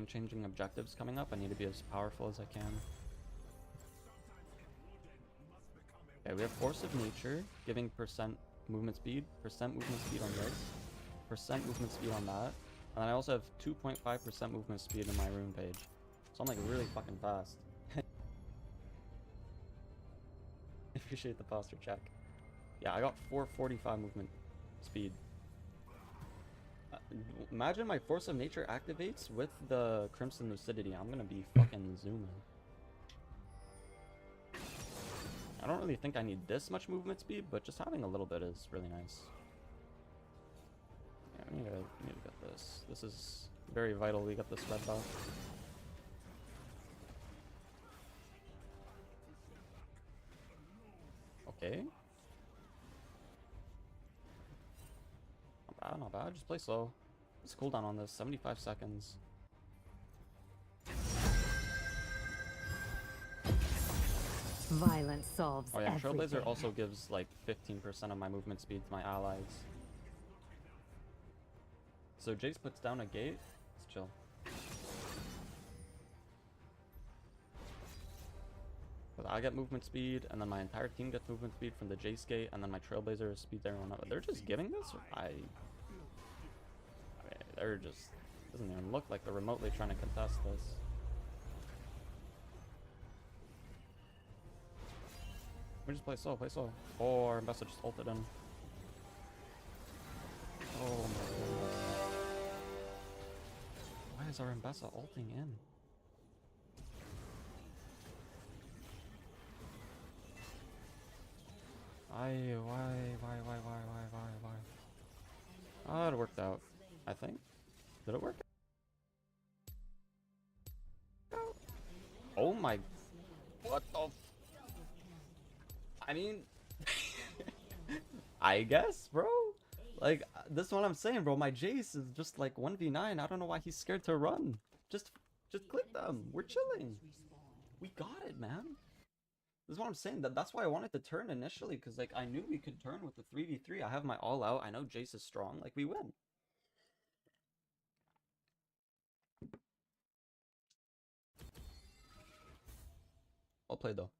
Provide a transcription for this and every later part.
game-changing objectives coming up, I need to be as powerful as I can. Okay, we have Force of Nature, giving percent movement speed on this, percent movement speed on that, and I also have 2.5% movement speed in my rune page. So I'm like really fucking fast. Appreciate the posture check. Yeah, I got 445 movement speed. Imagine my Force of Nature activates with the Crimson Lucidity. I'm gonna be fucking zooming. I don't really think I need this much movement speed, but just having a little bit is really nice. Yeah, we need to get this. This is very vital. We get this red buff. Okay. Not bad, not bad. Just play slow. Let's cooldown on this. 75 seconds. Violence solves Oh yeah, everything. Trailblazer also gives like 15% of my movement speed to my allies. So Jace puts down a gate. Let's chill. But I get movement speed, and then my entire team gets movement speed from the Jace gate, and then my Trailblazer speeds everyone up. They're just giving this? I mean, they're just... Doesn't even look like they're remotely trying to contest this. We just play slow, play slow. Oh, our Mbessa just ulted in. Oh my goodness. Why is our Mbessa ulting in? Why? Oh, it worked out. I think. Did it work out? Oh my... What the... I mean... I guess, bro. Like, this is what I'm saying, bro. My Jace is just like 1v9. I don't know why he's scared to run. Just click them. We're chilling. We got it, man. This is what I'm saying. That's why I wanted to turn initially, because like I knew we could turn with the 3v3. I have my all out. I know Jace is strong. Like, we win. Well played though.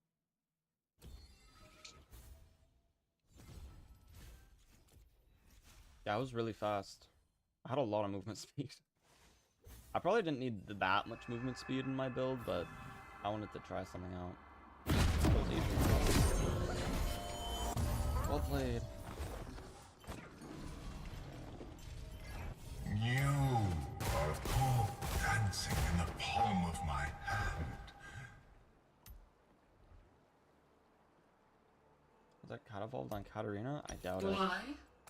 Yeah, I was really fast. I had a lot of movement speed. I probably didn't need that much movement speed in my build, but I wanted to try something out. It was easy. Well played. You are a ball dancing in the palm of my hand. Was that cat evolved on Katarina? I doubt it. Why?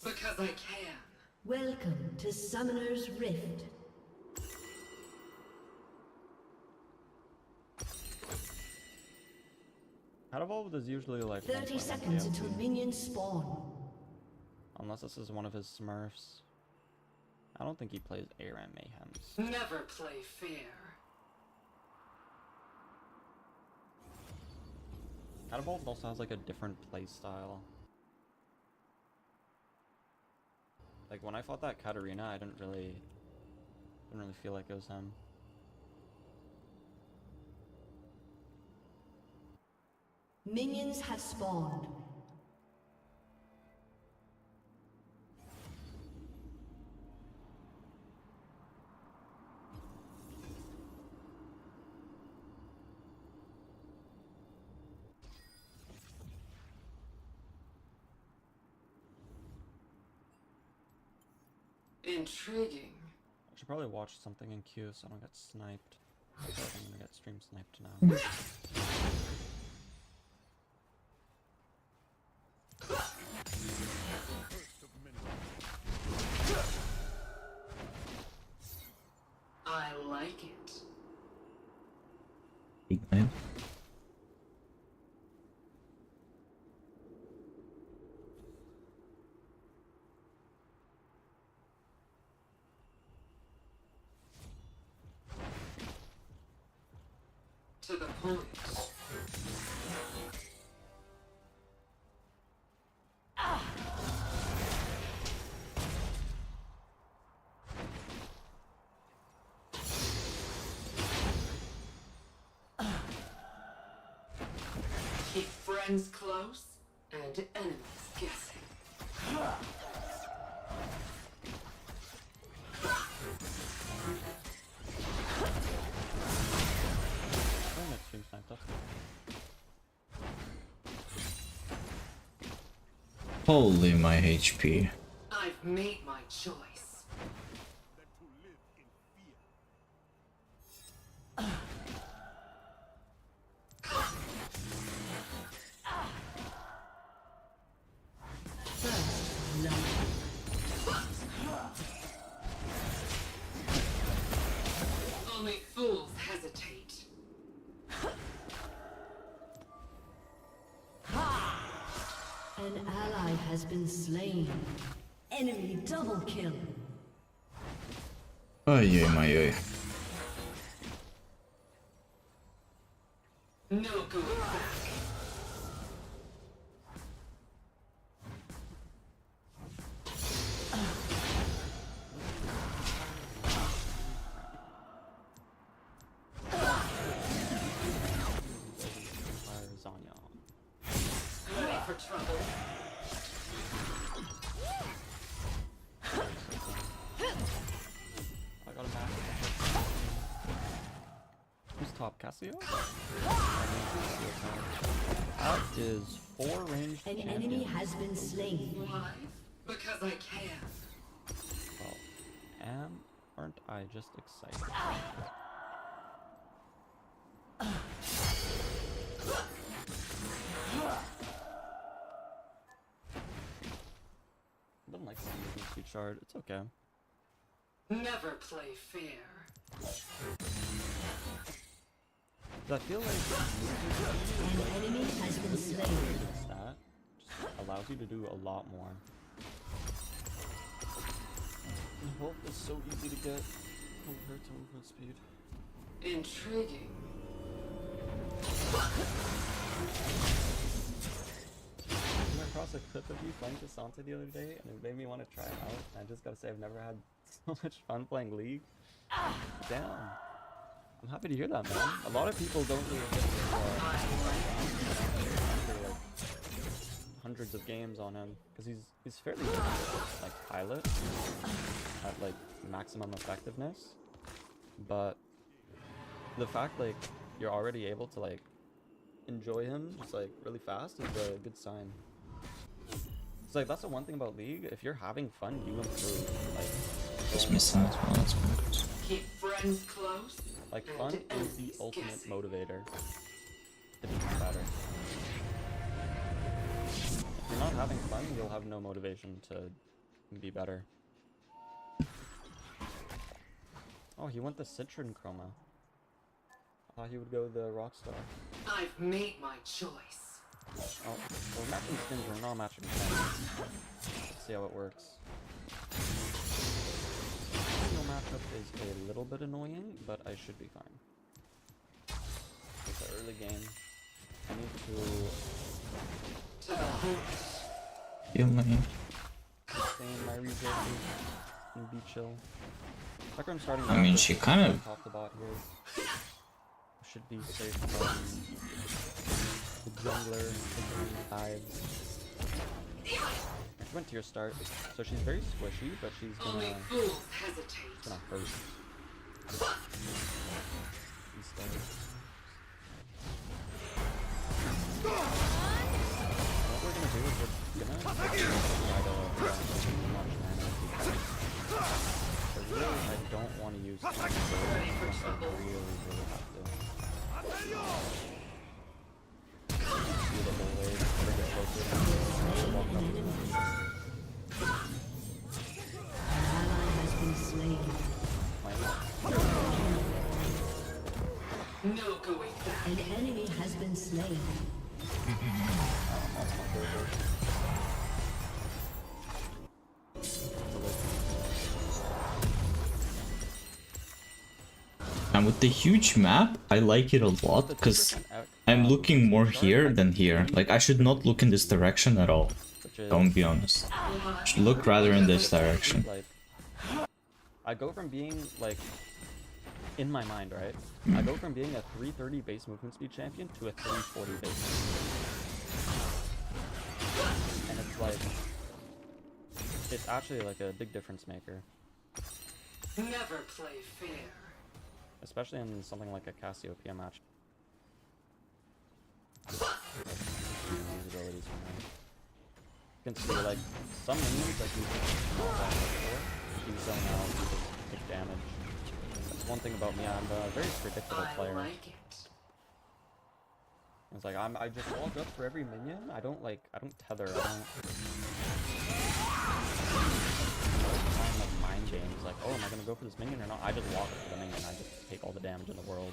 Because I can. Welcome to Summoner's Rift. Cat evolved is usually like 30 seconds until minions spawn. Unless this is one of his smurfs. I don't think he plays Aram Mayhems. Never play fair. Cat evolved also has like a different play style. Like when I fought that Katarina, I didn't really feel like it was him. Minions have spawned. Intriguing. I should probably watch something in queue so I don't get sniped. I feel like I'm gonna get stream sniped now. I like it. Big man. To the point. friends close and enemies guessing. Oh, next stream sniped us. Holy my HP. I've made my choice. First love. Only fools hesitate. An ally has been slain. Enemy double kill. Ой-ой, ой. No going back. Fire Zanya. Ready for trouble. I got a match. Who's top? Cassio? That is 4 ranged An champions. enemy has been slain. Why? Because I can. Well, aren't I just excited? I don't like the movement shard. It's okay. Never play fair. 'Cause I feel like An enemy has been slain. stat just allows you to do a lot more. And health is so easy to get compared to movement speed. Intriguing. I came across a clip of you playing Cassandra the other day, and it made me want to try it out. And I just gotta say, I've never had so much fun playing League. Damn. I'm happy to hear that, man. A lot of people don't really get after like hundreds of games on him, because he's fairly good at, like, pilot at like maximum effectiveness. But the fact like you're already able to like enjoy him just like really fast is a good sign. It's like that's the one thing about League. If you're having fun, you improve. Like, It's missing as well, that's good. Keep friends close. like fun is the ultimate motivator to become better. If you're not having fun, you'll have no motivation to be better. Oh, he went the Citron Chroma. I thought he would go the Rockstar. I've made my choice. Oh, we're matching skins, we're not matching skins. Let's see how it works. No matchup is a little bit annoying, but I should be fine. It's an early game. I need To the heart. Heal me. to sustain my resources and be chill. Chakram's starting I mean, off she with kind of- top the bot here. Should be safe from the jungler, the vibes. She went to your start, so she's very squishy, but she's Only gonna fools hesitate. hurt. Instead. What we're gonna do is we're gonna try to much mana. But really, I don't want to use unless I really have to. Do the whole way, bring it closer, walk up. An ally has been slain. No going back. An enemy has been slain. And with the huge map, I like it a lot because I'm looking more here than here. Like, I should not look in this direction at all. Don't be honest. I should look rather in this direction. Like, I go from being like, in my mind, right? I go from being a 330 base movement speed champion to a 340 base movement speed. like, it's actually like a big difference maker, Never play fair. especially in something like a Cassiopeia match. These abilities from her. You can see like some minions like you not that before. You zone out, you just take damage. That's one thing about me. I'm a very predictable I player. like it. It's like I just walk up for every minion. I don't tether. I don't find like mind games. Like, oh, am I gonna go for this minion or not? I just walk up for the minion. I just take all the damage in the world.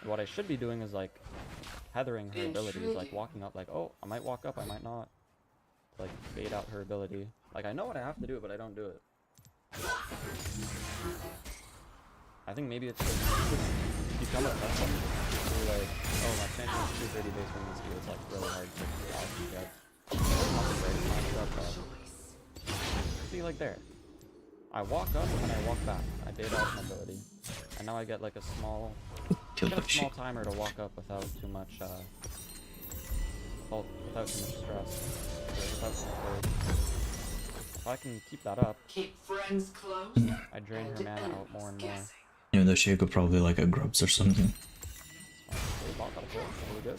And what I should be doing is like tethering her abilities, like walking up. Like, oh, I might walk up, I might not. Like bait out her ability. Like I know what I have to do, but I don't do it. I think maybe it's like become accustomed to like, oh, my champion is 230 base wing speed. It's like really hard to get. Nothing very much up. See, like there. I walk up and I walk back. I bait out an ability, and now I get like a small, timer to walk up without too much, without too much stress. Without too much. If I can keep that up, Keep friends close. I drain her mana out more and more. Guessing. Even though she could probably like a grubs or something. Okay, bot got a kill. Really good.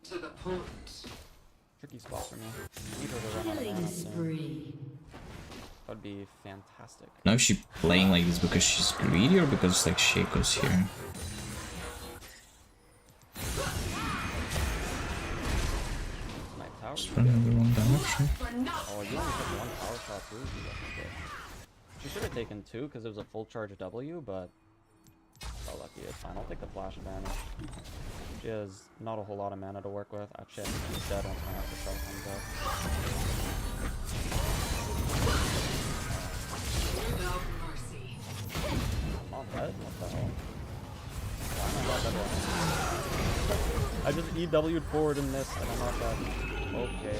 To the point. Tricky spot for me. Need her to run out of Killing mana soon. spree. That would be fantastic. Now is she playing like this because she's greedy or because like Shaco's here? My tower. Just running in the wrong direction. Oh, you only took one power shot too. She should have taken two because it was a full charge W, but oh, lucky. It's fine. I'll take the flash advantage. She has not a whole lot of mana to work with. Actually, I think she's dead once my after shot comes up. Without mercy. I'm not dead? What the hell? Why am I not dead right now? I just EW'd forward in this and I'm not dead. Okay.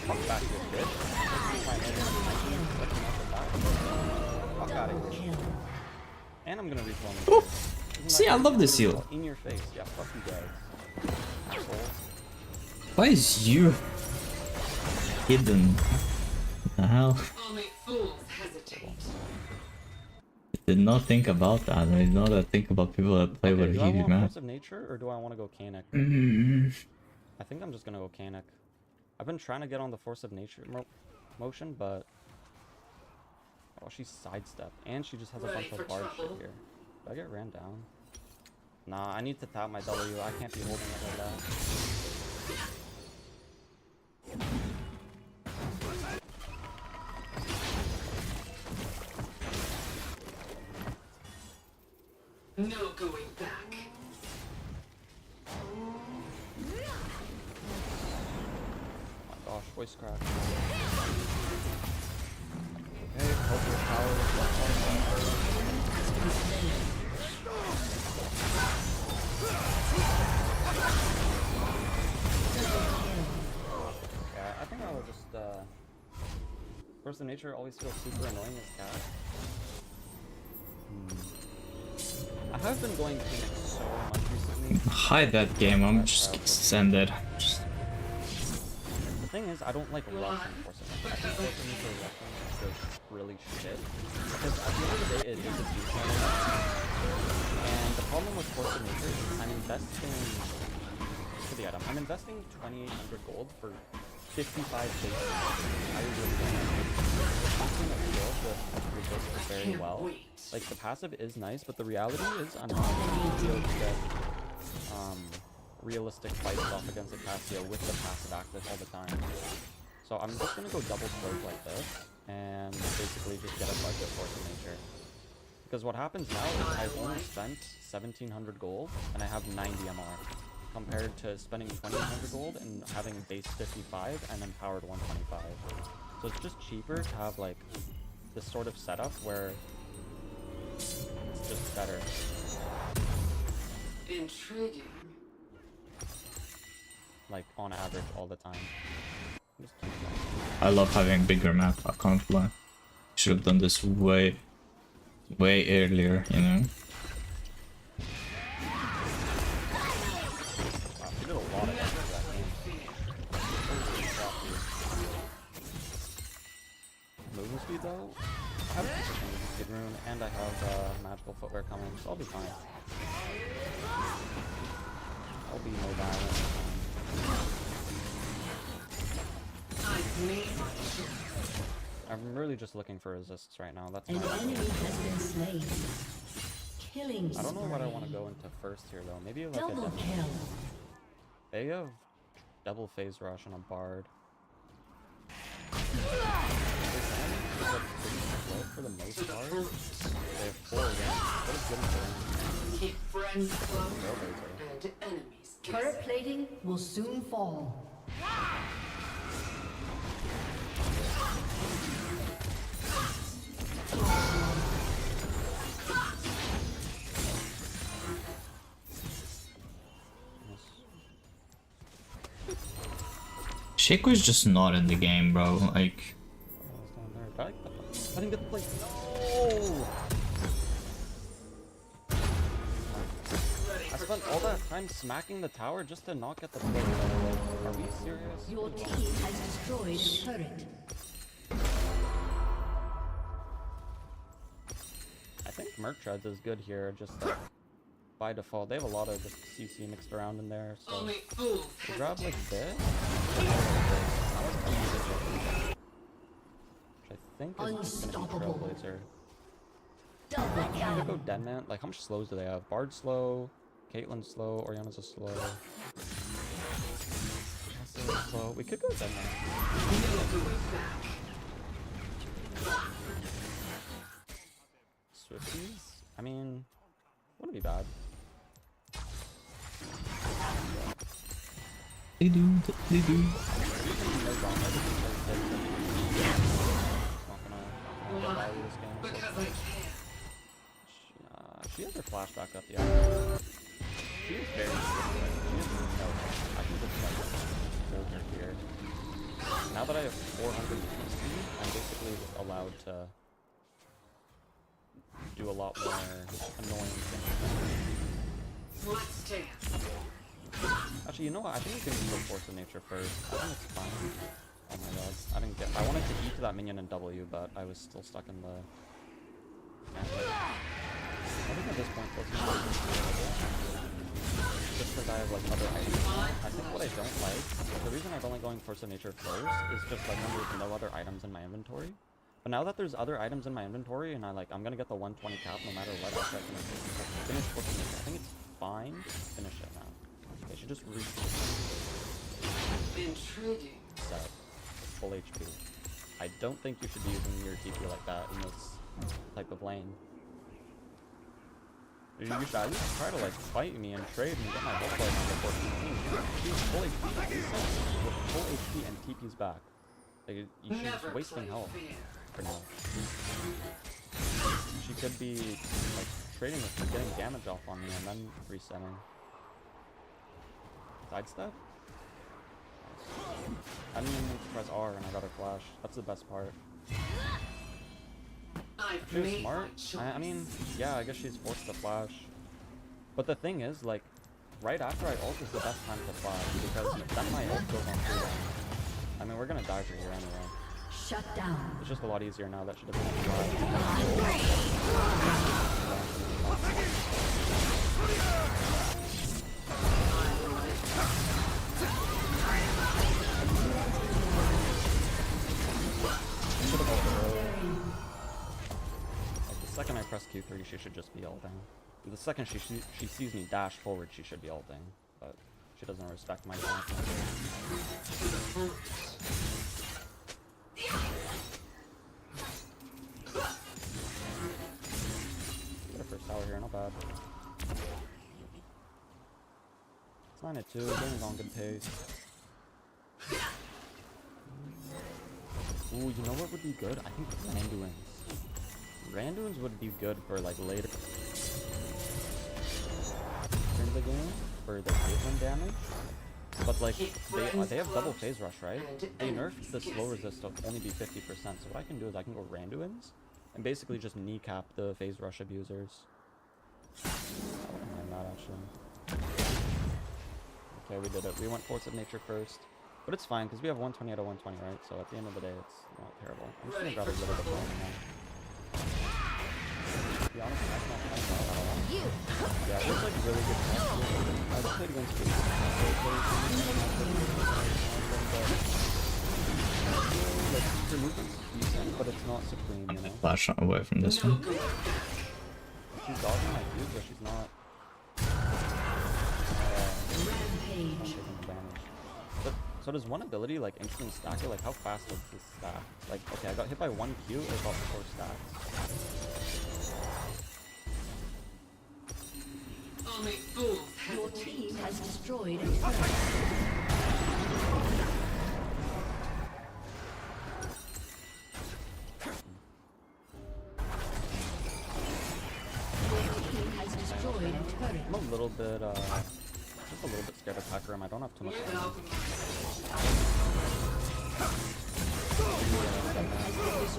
Fuck back, you bitch. My head is fuck out of here. And I'm gonna respawn. Oh, see, I love this seal. In your face. Yeah, fuck you guys. Assholes. Why is you hidden? What the hell? Only fools hesitate. I did not think about that. I did not think about people that play with Do a I huge want map. Force of Nature or do I want to go Kanik? I think I'm just gonna go Kanik. I've been trying to get on the Force of Nature motion, but oh, she's sidestepped and she just has a Ready bunch for of bard shit trouble? here. Do I get ran down? Nah, I need to tap my W. I can't be holding it like that. No going back. Oh my gosh, voice crack. Okay, help your power with that yeah, I think I'll just, Force of Nature always feels super annoying as cat. I have been going Phoenix so much recently. Hide that game. I'm just send it. The thing is, I don't like rushing Force of Nature. I think Force of Nature rushing is really shit. Because at the end of the day, it is a beast mode. And the problem with Force of Nature is I'm investing... For the item, I'm investing 2,800 gold for 55 base. I really don't like it. Something that feels with resist very well. Like, the passive is nice, but the reality is I'm not going to be able to get realistic fights off against a Cassio with the passive active all the time. So I'm just going to go double close like this, and basically just get a budget Force of Nature. Because what happens now is I've only spent 1,700 gold, and I have 90 MR. Compared to spending 2,800 gold and having base 55 and empowered 125. So it's just cheaper to have like this sort of setup where it's just better. Intriguing. Like on average all the time. Just keep going. I love having bigger map, I can't lie. Should have done this way earlier, you know? Wow, she did a lot of damage to that game. Holy crap, dude. Movement speed though? I have consistent movement speed rune and I have magical footwear coming, so I'll be fine. I'll be no violent. I've made my choice. I'm really just looking for resists right now. That's An my enemy has been slain. Killing I don't know what I want to spree. go into first here though. Maybe like a Double demo. kill. They have double phase rush and a bard. For the most To the part, front. they have 4 wins. That is good for them. Keep friends close Trailblazer. and enemies Turret guessing. plating will soon fall. Shaco's just not in the game, bro. Like, I didn't get the plate. No! I spent all that time smacking the tower just to not get the plate. Are we serious? Your team has destroyed a turret. I think Merc Treads is good here, just by default. They have a lot of just CC mixed around in there, so Only fools we grab like hesitate. this. Which I think is Unstoppable. gonna be Trailblazer. Double I'm gonna kill. go Deadman. Like, how much slows do they have? Bard slow, Caitlyn slow, Oriana's a slow. Nessa's slow. We could go Deadman. No going back. Swifties? I mean, wouldn't be bad. they do. No gauntlet, not gonna get value this game. So Because I can. she has her flash back up, yeah. She is very good. She is no. I can just like hold her here. Now that I have 400 PC, I'm basically just allowed to do a lot more annoying things. Let's dance. Actually, you know what? I think we can go Force of Nature first. I think it's fine. Oh my god. I didn't get. I wanted to E to that minion in W, but I was still stuck in the. I think at this point, Force of Nature is doable. Just because I have like other items. I think what I don't like, the reason I don't like going Force of Nature first is just like when there's no other items in my inventory. But now that there's other items in my inventory and I'm gonna get the 120 cap no matter what, I can finish Force of Nature. I think it's fine. Finish it now. They should just Intriguing. reset full HP. I don't think you should be using your TP like that in this type of lane. You should at least try to like fight me and trade and get my whole play on before TP. She's full HP, with full HP and TP's back. Like, she's Never wasting play health fair. for now. She could be like trading with me, getting damage off on me and then resetting. Sidestep? I didn't even need to press R and I got her flash. That's the best part. I've She was made smart. my choice. I mean, yeah, I guess she's forced to flash. But the thing is, like, right after I ult is the best time to flash because then my ult goes on cooldown. I mean, we're gonna die for here anyway. Shut down. It's just a lot easier now that she doesn't have to flash. Should've ulted earlier. Like, the second I press Q3, she should just be ulting. The second she sees me dash forward, she should be ulting. But she doesn't respect my dash. Get a first tower here, not bad. It's 9 at 2, game's on good pace. Ooh, you know what would be good? I think Randuins. Randuins would be good for like later in the game for the Caitlyn damage. But like they have double phase rush, right? They nerfed the slow resist to only be 50%. So what I can do is I can go Randuins and basically just kneecap the phase rush abusers. I wouldn't mind that actually. Okay, we did it. We went Force of Nature first. But it's fine, because we have 120 out of 120, right? So at the end of the day, it's not terrible. I'm just gonna grab a little bit more now. To be honest, that's not playing that at all. Yeah, it was like really good stuff. I played against Jason. Like, her movement's decent, but it's not supreme, you know? Flash away from this one. She's dodging my views, but she's not Rampage. taking advantage. So does one ability like instantly stack it? Like how fast does this stack? Like, okay, I got hit by 1 Q, it got 4 stacks. Only fools Your hesitate. team has destroyed a turret. Your team has destroyed a turret. I'm a little bit, just a little bit scared of Hecarim. I don't have too much With time.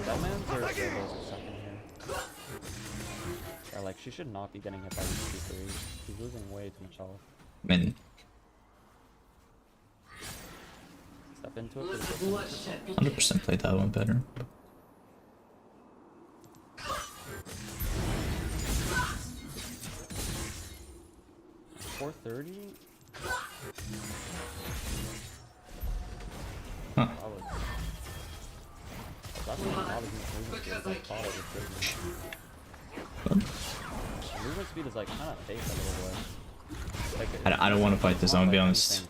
Deadman's or Turbo's a second here. Yeah, like, she should not be getting hit by these 2-3. She's losing way too much health. I mean, Step into it. Let for the the bloodshed 100% played that one better. 430? Huh. That's what I was movement speed. I thought it was good. Movement speed is like kind of fake a little bit. Like, I don't want to fight this, I'm gonna be honest.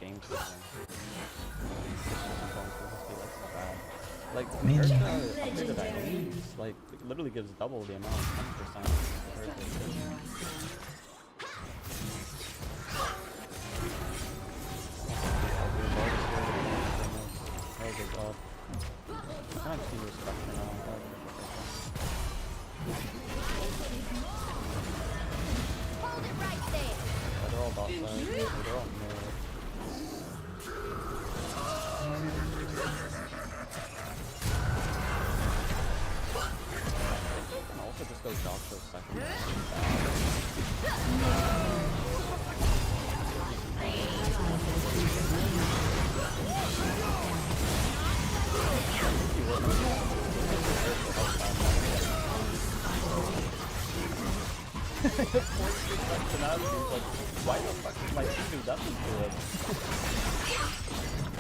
Like, compared to upgraded items, like, it literally gives double the amount, 10% compared to oh good god. I kind of see respect for now. Hold it right there. Yeah, they're all bot side. They're all mid. And also just go dock for a second. Why the fuck did my team do that to it?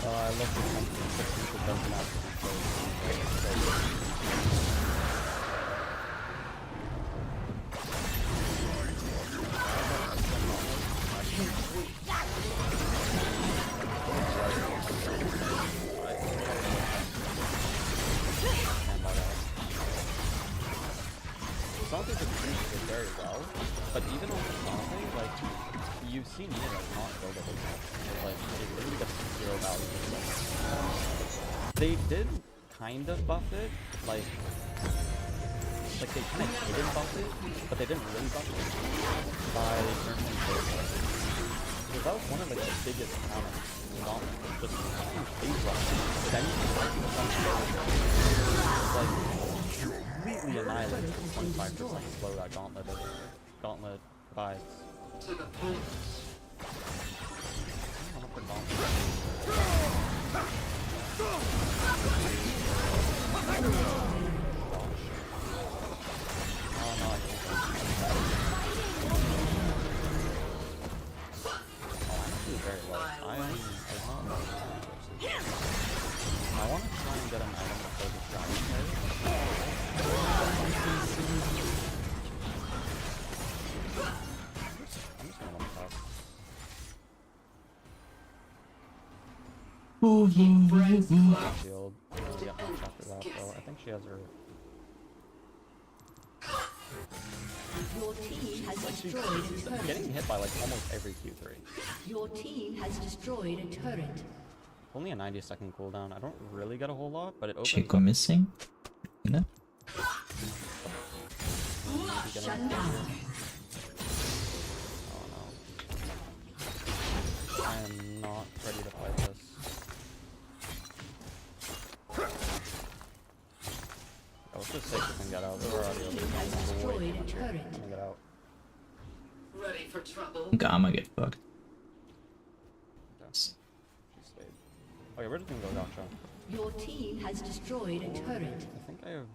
Oh, I love the something that doesn't have to be played. Something that treats it very well, but even on the something, like, you've seen me like not build it like it really gets 0 value. They did kind of buff it, like they kind of didn't buff it, but they didn't really buff it by nerfing phase. Because that was one of like the biggest talents just phase rush. Then you can like completely annihilated the 25% slow that Gauntlet provides. to the point. I don't know if the Gauntlet. Oh no, I can't. Oh, I'm actually very low. I'm not low. I want to try and get an item before this dragon carry. I'm just gonna one top. Keep friends close. Shield. We'll get much after that, though. I think she has her. Your team has Like, she's destroyed a turret. getting hit by like almost every Q3. Your team has destroyed a turret. Only a 90-second cooldown. I don't really get a whole lot, but it opens Chico up. missing? No? Shut down. Oh no. I am not ready to fight this. Oh, let's just take this and get out. We're already over Team has destroyed a turret. Let me get out. Ready for trouble? I think I'ma get fucked. Okay. She stayed. Okay, we're just gonna go Gotcha. Your team has destroyed a turret. I think I have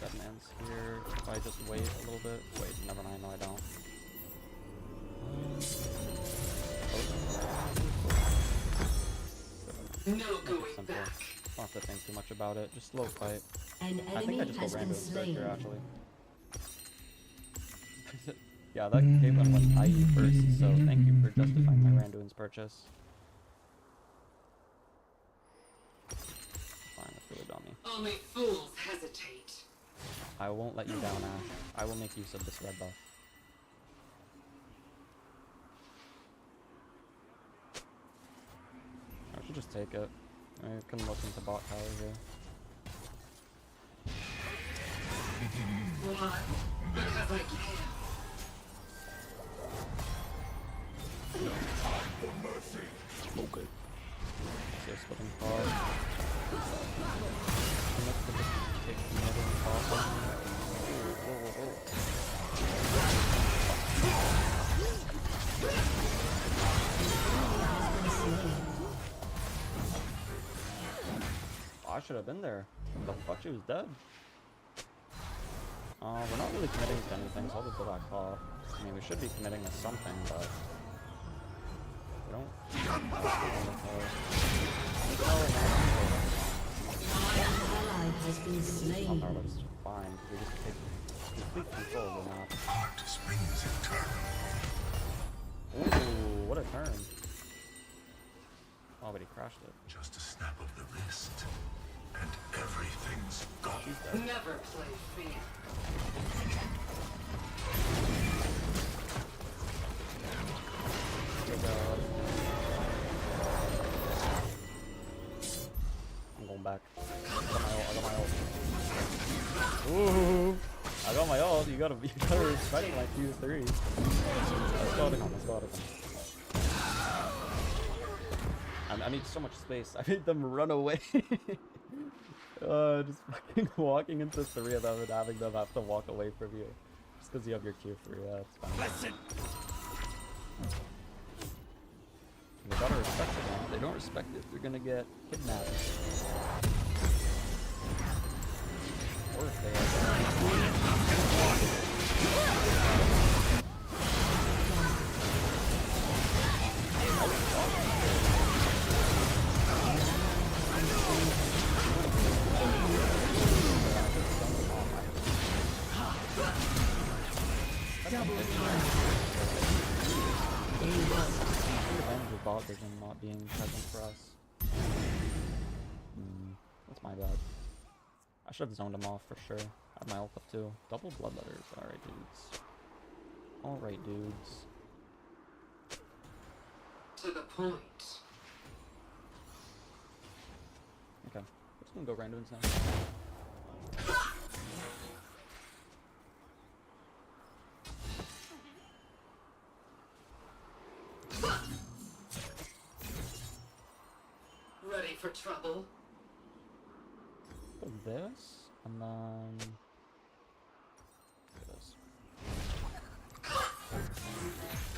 dead man's here. If I just wait a little bit. Wait, never mind. No, I don't. No going Simple. back. Don't have to think too much about it. Just slow fight. An I think enemy I just go has been random straight slain. here, actually. Yeah, that Caitlyn went IE first, so thank you for justifying my Randuin's purchase. Fine, that's really dummy. Only fools hesitate. I won't let you down, Ash. I will make use of this red buff. I should just take it. I can look into bot tower here. Why? Because I can. Okay. So splitting pod. I'm not gonna just take the middle and pod. Whoa, whoa, whoa. Oh, I should have been there. What the fuck? She was dead. We're not really committing to anything, so I'll just go back off. I mean, we should be committing to something, but we don't. Ally has been slain. But it's fine. We just take complete control of the map. Heart springs eternal. Ooh, what a turn! Oh, but he crashed it. Just a snap of the wrist, and everything's gone. She's dead. Never play fair. Good job. I'm going back. I got my ult. Ooh, I got my ult. You gotta respect my Q3. Let's go to come. Let's go to come. I need so much space. I made them run away. Just fucking walking into three of them and having them have to walk away from you. Just because you have your Q3, yeah, it's fine. Listen. They gotta respect it, man. If they don't respect it, they're gonna get kidnapped. Or if they revenge of bot vision not being present for us. That's my bad. I should have zoned him off for sure. I have my ult up too. Double bloodletters. Alright, dudes. Alright, dudes. To the point. Okay. We're just gonna go randoms now. Ready for trouble? Put this, and then do this.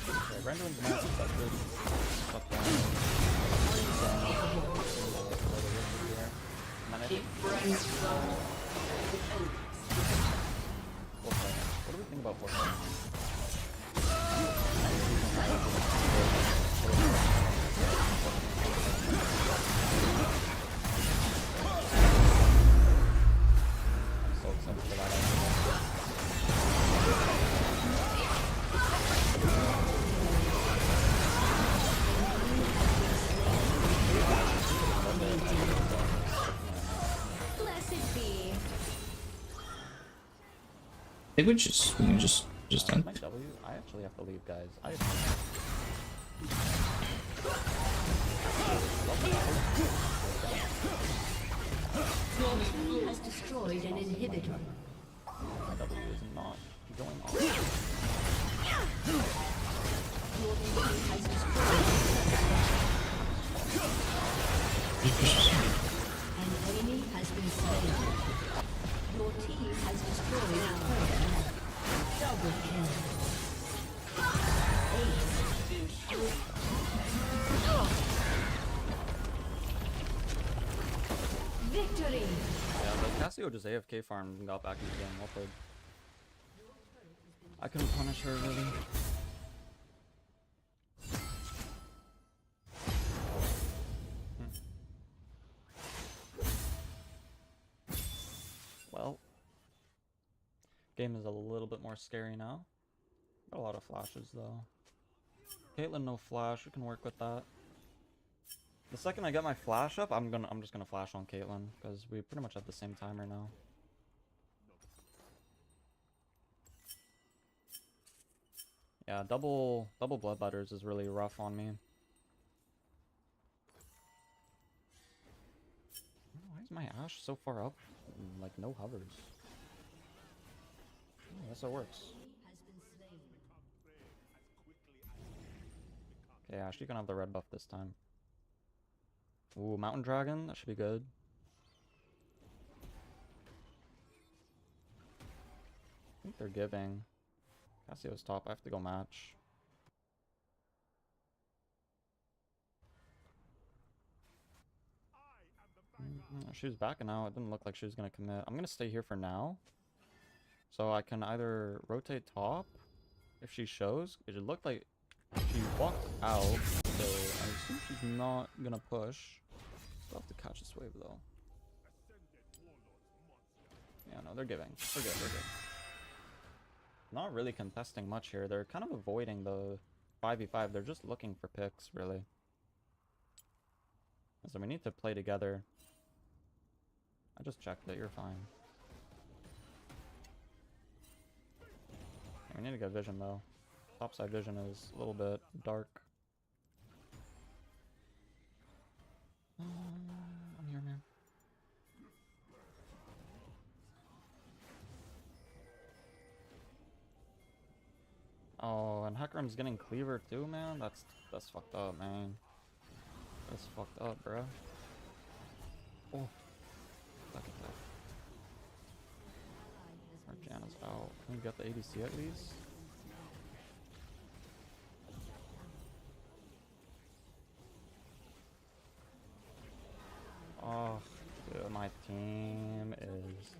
Okay, random's nice, that's good. Fuck that. And then I think Keep friends low. Fortnite. What do we think about Fortnite? I'm so excited for that idea. Blessed be. I think we can just end. My W? I actually have to leave, guys. inhibitor. My W is not going on. Your team has destroyed an enemy has been slain. Your team has destroyed a turret. Double kill. Victory! Yeah, the Cassio just AFK farmed and got back in the game. Well played. I couldn't punish her really. Well, game is a little bit more scary now. Got a lot of flashes though. Caitlyn no flash, we can work with that. The second I get my flash up, I'm just gonna flash on Caitlyn because we pretty much have the same timer now. Yeah, double bloodletters is really rough on me. Why is my Ashe so far up? Like no hovers. I guess it works. Okay, Ashe, you can have the red buff this time. Ooh, Mountain Dragon, that should be good. I think they're giving. Cassio's top, I have to go match. She was backing out, it didn't look like she was gonna commit. I'm gonna stay here for now. So I can either rotate top, if she shows. It looked like she walked out, so I assume she's not gonna push. Still have to catch this wave though. Yeah, no, they're giving. They're good, they're good. Not really contesting much here. They're kind of avoiding the 5v5. They're just looking for picks, really. So we need to play together. I just checked it, you're fine. Yeah, we need to get vision though. Topside vision is a little bit dark. I'm here, man. Oh, and Hecarim's getting cleaver too, man. That's fucked up, man. That's fucked up, bro. Oh, back attack. Our Janna's out. Can we get the ADC at least? Oh, dude, my team is.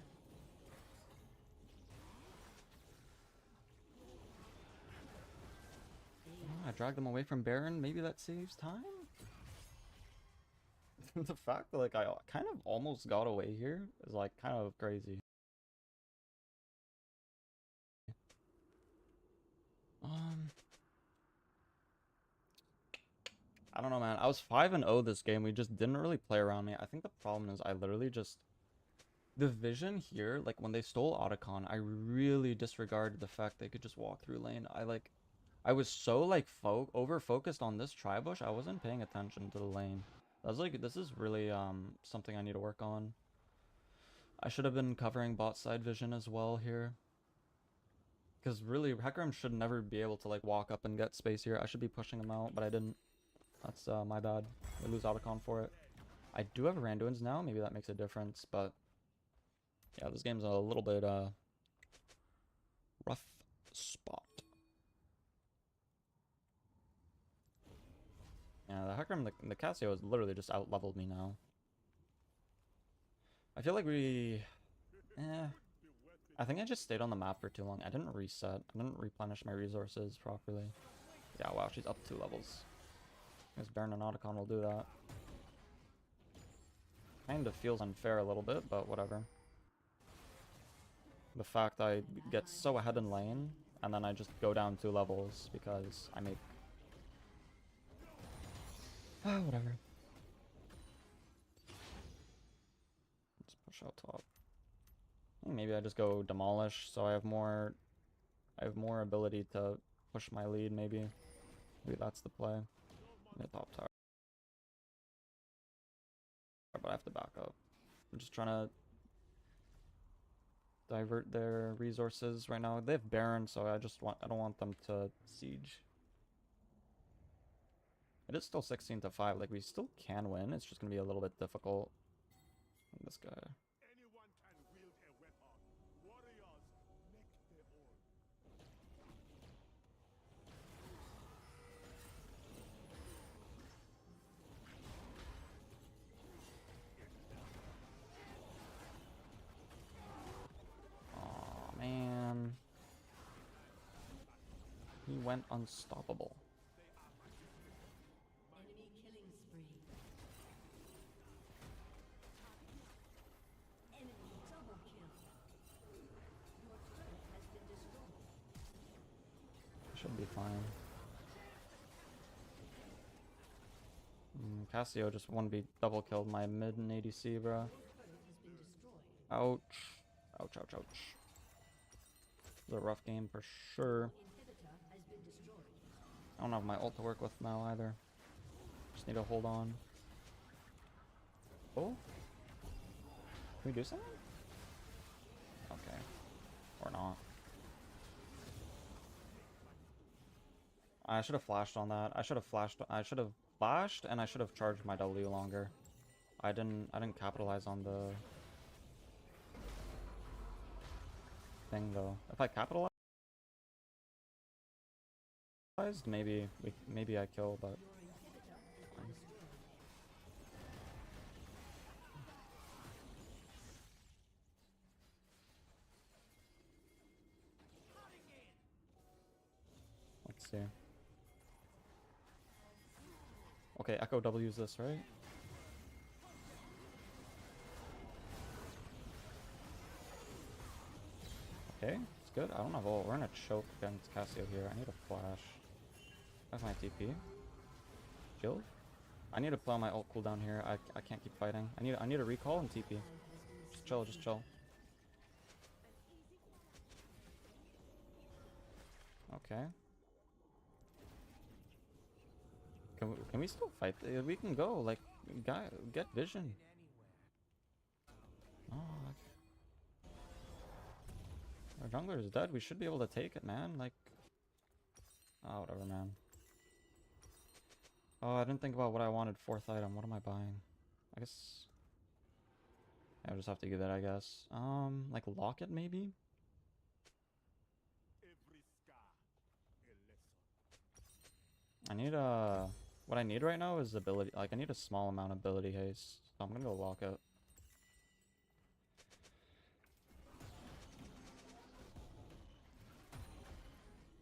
I dragged them away from Baron. Maybe that saves time. The fact that like I kind of almost got away here is like kind of crazy. I don't know, man. I was 5-0 this game. We just didn't really play around me. I think the problem is I literally just the vision here, like when they stole Otacon, I really disregarded the fact they could just walk through lane. I was so like over focused on this tribush, I wasn't paying attention to the lane. I was like, this is really something I need to work on. I should have been covering bot side vision as well here. Because really, Hecarim should never be able to like walk up and get space here. I should be pushing him out, but I didn't. That's my bad. I lose Otacon for it. I do have Randuin's now. Maybe that makes a difference, but yeah, this game's a little bit rough spot. Yeah, the Hecarim, the Cassio has literally just out-leveled me now. I feel like I think I just stayed on the map for too long. I didn't reset. I didn't replenish my resources properly. Yeah, wow, she's up 2 levels. I guess Baron and Otacon will do that. Kind of feels unfair a little bit, but whatever. The fact I get so ahead in lane, and then I just go down 2 levels because I make... whatever. Let's push out top. Maybe I just go demolish, so I have more ability to push my lead, maybe. Maybe that's the play. The top tower. But I have to back up. I'm just trying to divert their resources right now. They have Baron, so I don't want them to siege. It is still 16-5. Like, we still can win. It's just gonna be a little bit difficult. This guy. Anyone can wield a weapon. Warriors make their own. Aw, man. He went unstoppable. Enemy killing spree. Enemy double kill. Your turret has been destroyed. Should be fine. Cassio just 1v double killed my mid and ADC, bro. Your turret has been destroyed. Ouch. Ouch, ouch, ouch. It was a rough game for sure. Inhibitor has been destroyed. I don't have my ult to work with now either. Just need to hold on. Oh? Can we do something? Okay. Or not. I should have flashed on that. I should have flashed and I should have charged my W longer. I didn't capitalize on the thing though. If I capitalized, maybe I kill, but Your inhibitor has been destroyed. let's see. Okay, Echo W's this, right? Okay, it's good. I don't have ult. We're gonna choke against Cassio here. I need a flash. That's my TP. Chill. I need to play my ult cooldown here. I can't keep fighting. I need a recall and TP. Just chill, just chill. Okay. Can we still fight? We can go. Like, get vision. Oh, our jungler is dead. We should be able to take it, man. Like, oh, whatever, man. Oh, I didn't think about what I wanted. 4th item. What am I buying? I guess I'll just have to give it, I guess. Like locket maybe? Every scar a lesson. I need what I need right now is ability. Like, I need a small amount of ability haste. So I'm gonna go locket.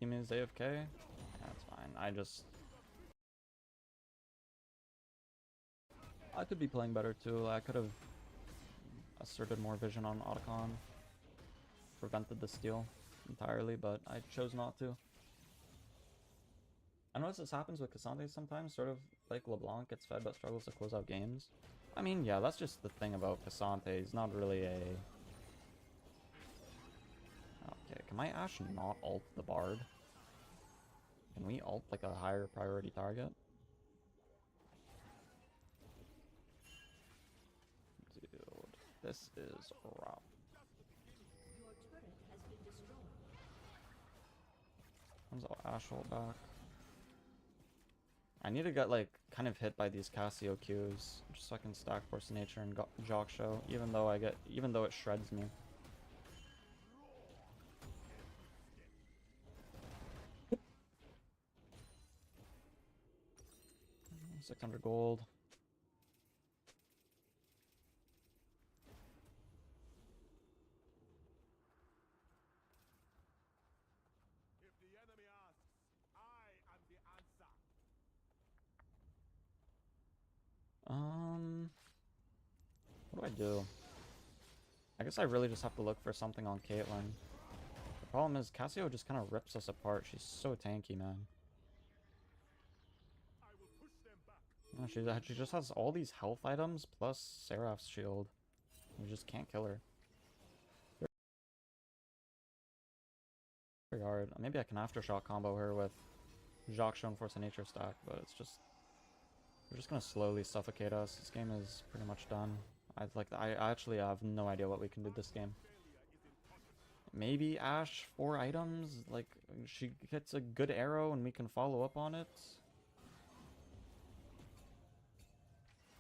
Team is AFK? That's fine. I could be playing better too. I could have asserted more vision on Otacon. Prevented the steal entirely, but I chose not to. I notice this happens with K'Sante sometimes, sort of like LeBlanc gets fed but struggles to close out games. I mean, yeah, that's just the thing about K'Sante. He's not really a... Okay, can my Ashe not ult the Bard? Can we ult like a higher priority target? Dude, this is rough. Your turret has been destroyed. Comes our Ashe ult back. I need to get like kind of hit by these Cassio Qs just so I can stack Force of Nature and Jock Show, even though it shreds me. 600 gold. If the enemy asks, I am the answer. What do I do? I guess I really just have to look for something on Caitlyn. The problem is Cassio just kind of rips us apart. She's so tanky, man. I will push them back. No, she just has all these health items plus Seraph's shield. We just can't kill her. Very hard. Maybe I can aftershock combo her with Jock Show and Force of Nature stack, but it's just... We're just gonna slowly suffocate us. This game is pretty much done. I actually have no idea what we can do this game. Failure is impossible. Maybe Ashe 4 items, like she gets a good arrow and we can follow up on it.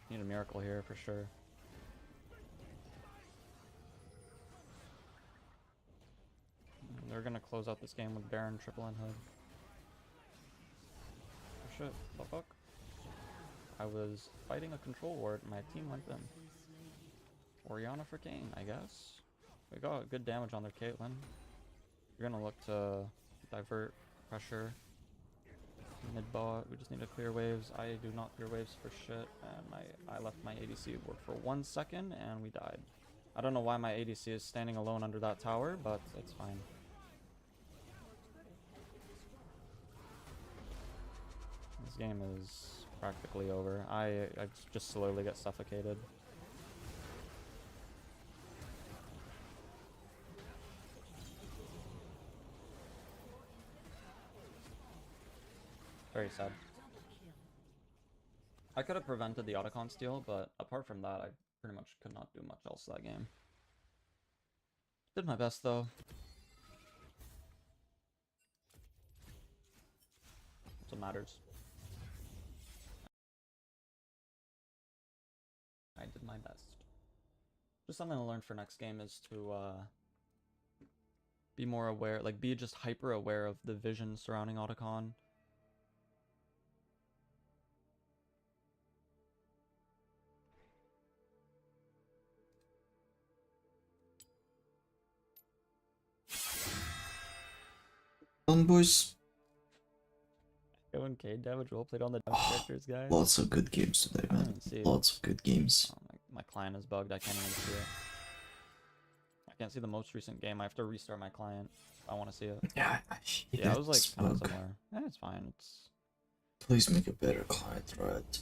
Need a miracle here for sure. They're gonna close out this game with Baron, triple and hood. Oh shit, the fuck? I was fighting a control ward, my team went in. Orianna for Kayn, I guess. We got good damage on their Caitlyn. You're gonna look to divert pressure. Mid bot, we just need to clear waves. I do not clear waves for shit, and I left my ADC work for 1 second and we died. I don't know why my ADC is standing alone under that tower, but it's fine. This game is practically over. I just slowly get suffocated. Very sad. I could have prevented the Otacon steal, but apart from that, I pretty much could not do much else that game. Did my best though. That's what matters. I did my best. Just something to learn for next game is to be more aware, like be just hyper aware of the vision surrounding Otacon. Boys. Going Cade damage roleplayed on the characters, guys. Lots of good games today, I man. didn't see it. Lots of good games. Oh, my client is bugged. I can't even see it. I can't see the most recent game. I have to restart my client. I want to see it. Yeah, Yeah, it was like kind of bug. similar. Yeah, it's fine. It's Please make a better client, right?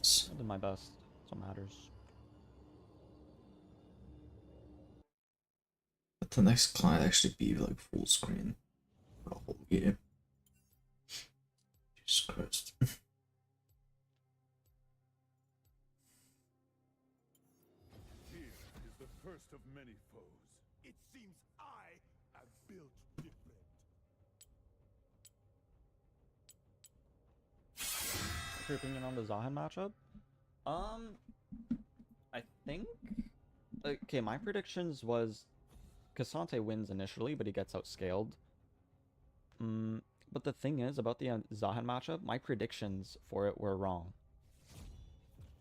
I did my best. That's what matters. But the next client actually be like full screen for the whole game. Jesus Christ. Fear is the first of many foes. It seems I have built different. What's your opinion on the Zahan matchup? I think... Okay, my predictions was Cassante wins initially, but he gets outscaled. But the thing is, about the Zahan matchup, my predictions for it were wrong.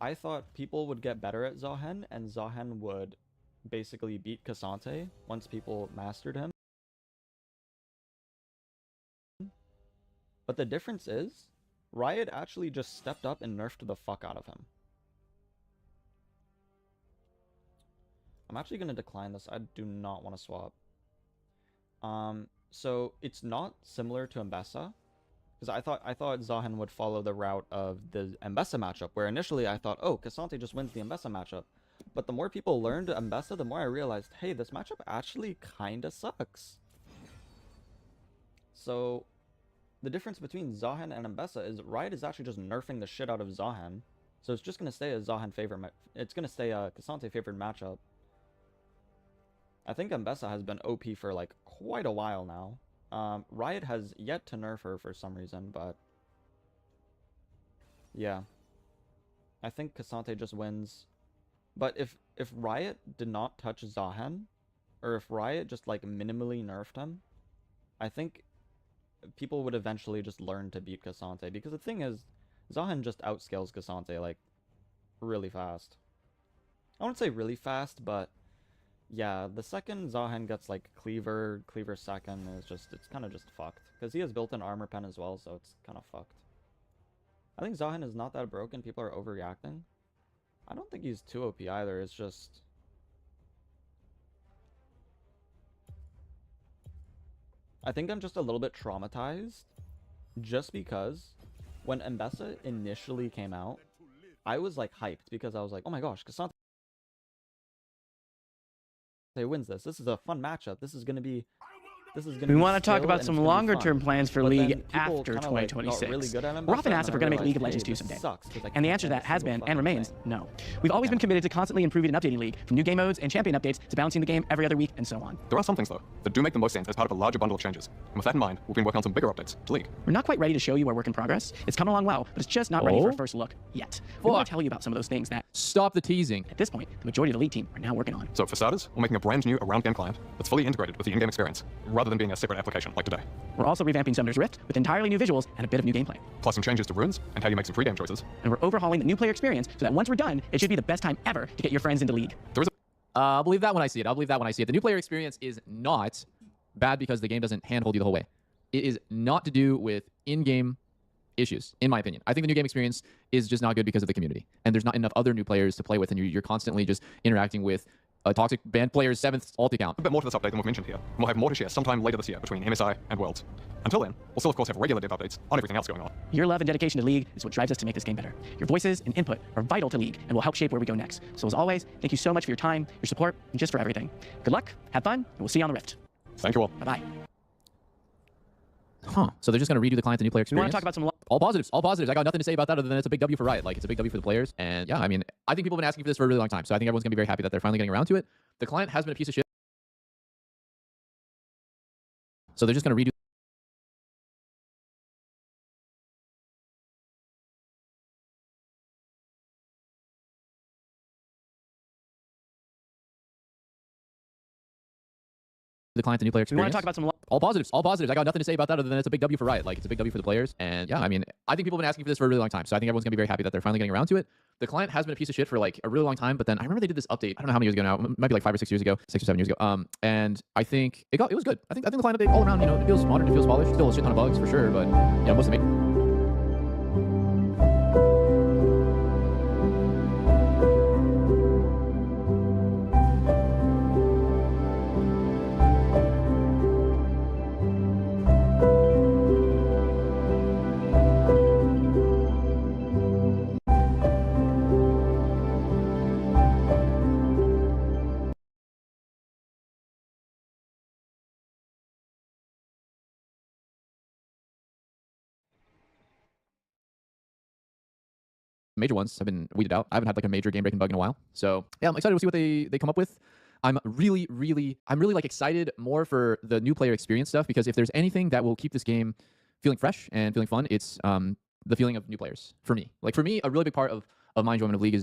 I thought people would get better at Zahan, and Zahan would basically beat Cassante once people mastered him. But the difference is, Riot actually just stepped up and nerfed the fuck out of him. I'm actually going to decline this. I do not want to swap. So it's not similar to Mbessa, because I thought Zahan would follow the route of the Mbessa matchup, where initially I thought, oh, Cassante just wins the Mbessa matchup. But the more people learned Mbessa, the more I realized, hey, this matchup actually kinda sucks. So the difference between Zahan and Mbessa is Riot is actually just nerfing the shit out of Zahan. So it's just gonna stay a Zahan favorite. It's gonna stay a Cassante favored matchup. I think Mbessa has been OP for like quite a while now. Riot has yet to nerf her for some reason, but yeah, I think Cassante just wins. But if Riot did not touch Zahan, or if Riot just like minimally nerfed him, I think people would eventually just learn to beat Cassante, because the thing is, Zahan just outscales Cassante like really fast. I wouldn't say really fast, but yeah, the second Zahan gets like Cleaver second is just, it's kind of just fucked. Because he has built-in armor pen as well, so it's kind of fucked. I think Zahan is not that broken, people are overreacting. I don't think he's too OP either, it's just... I think I'm just a little bit traumatized, just because when Mbessa initially came out, I was like hyped, because I was like, oh my gosh, Cassante wins this. This is a fun matchup. This is going to be this is gonna We be want to talk skill about and some it's gonna be longer-term fun. plans for But then League people after kinda, like, got 2026. really good at We're often MSI, asked if and we're going to I make League of realized, Legends 2 hey, someday. this sucks, 'cause I And the can't answer to play that has a been single and fucking remains thing. no. We've always been committed to constantly improving and updating League, from new game modes and champion updates to balancing the game every other week and so on. There are some things, though, that do make the most sense as part of a larger bundle of changes. And with that in mind, we've been working on some bigger updates to League. We're not quite ready to show you our work in progress. It's coming along well, but it's just not ready for a first look yet. We want to tell you about some of those things that, Stop the teasing. at this point, the majority of the League team are now working on. So for starters, we're making a brand new around-game client that's fully integrated with the in-game experience, rather than being a separate application like today. We're also revamping Summoner's Rift with entirely new visuals and a bit of new gameplay. Plus some changes to runes and how you make some pre-game choices. And we're overhauling the new player experience so that once we're done, it should be the best time ever to get your friends into League. There is a I'll believe that when I see it. I'll believe that when I see it. The new player experience is not bad because the game doesn't handhold you the whole way. It is not to do with in-game issues, in my opinion. I think the new game experience is just not good because of the community. And there's not enough other new players to play with, and you're constantly just interacting with a toxic band player's 7th ult account. bit more to this update than we've mentioned here, and we'll have more to share sometime later this year between MSI and Worlds. Until then, we'll still of course have regular dev updates on everything else going on. Your love and dedication to League is what drives us to make this game better. Your voices and input are vital to League and will help shape where we go next. So as always, thank you so much for your time, your support, and just for everything. Good luck, have fun, and we'll see you on the Rift. Thank you all. Bye-bye. Huh. So they're just going to redo the client, the new player We experience? want to talk about some... All positives, all positives. I got nothing to say about that other than it's a big W for Riot. Like, it's a big W for the players. And yeah, I mean, I think people have been asking for this for a really long time. So I think everyone's going to be very happy that they're finally getting around to it. The client has been a piece of shit. So they're just going to redo the client, the new player We want experience. to talk about some... All positives, all positives. I got nothing to say about that other than it's a big W for Riot. Like, it's a big W for the players. And yeah, I mean, I think people have been asking for this for a really long time. So I think everyone's going to be very happy that they're finally getting around to it. The client has been a piece of shit for like a really long time, but then I remember they did this update. I don't know how many years ago now. It might be like 5 or 6 years ago, 6 or 7 years ago. And I think it was good. I think the client update all around, you know, it feels modern, it feels polished. Still a shit ton of bugs for sure, but yeah, most of it. Major ones have been weeded out. I haven't had like a major game breaking bug in a while. So yeah, I'm excited to see what they come up with. I'm really like excited more for the new player experience stuff, because if there's anything that will keep this game feeling fresh and feeling fun, it's the feeling of new players for me. Like for me, a really big part of my enjoyment of League is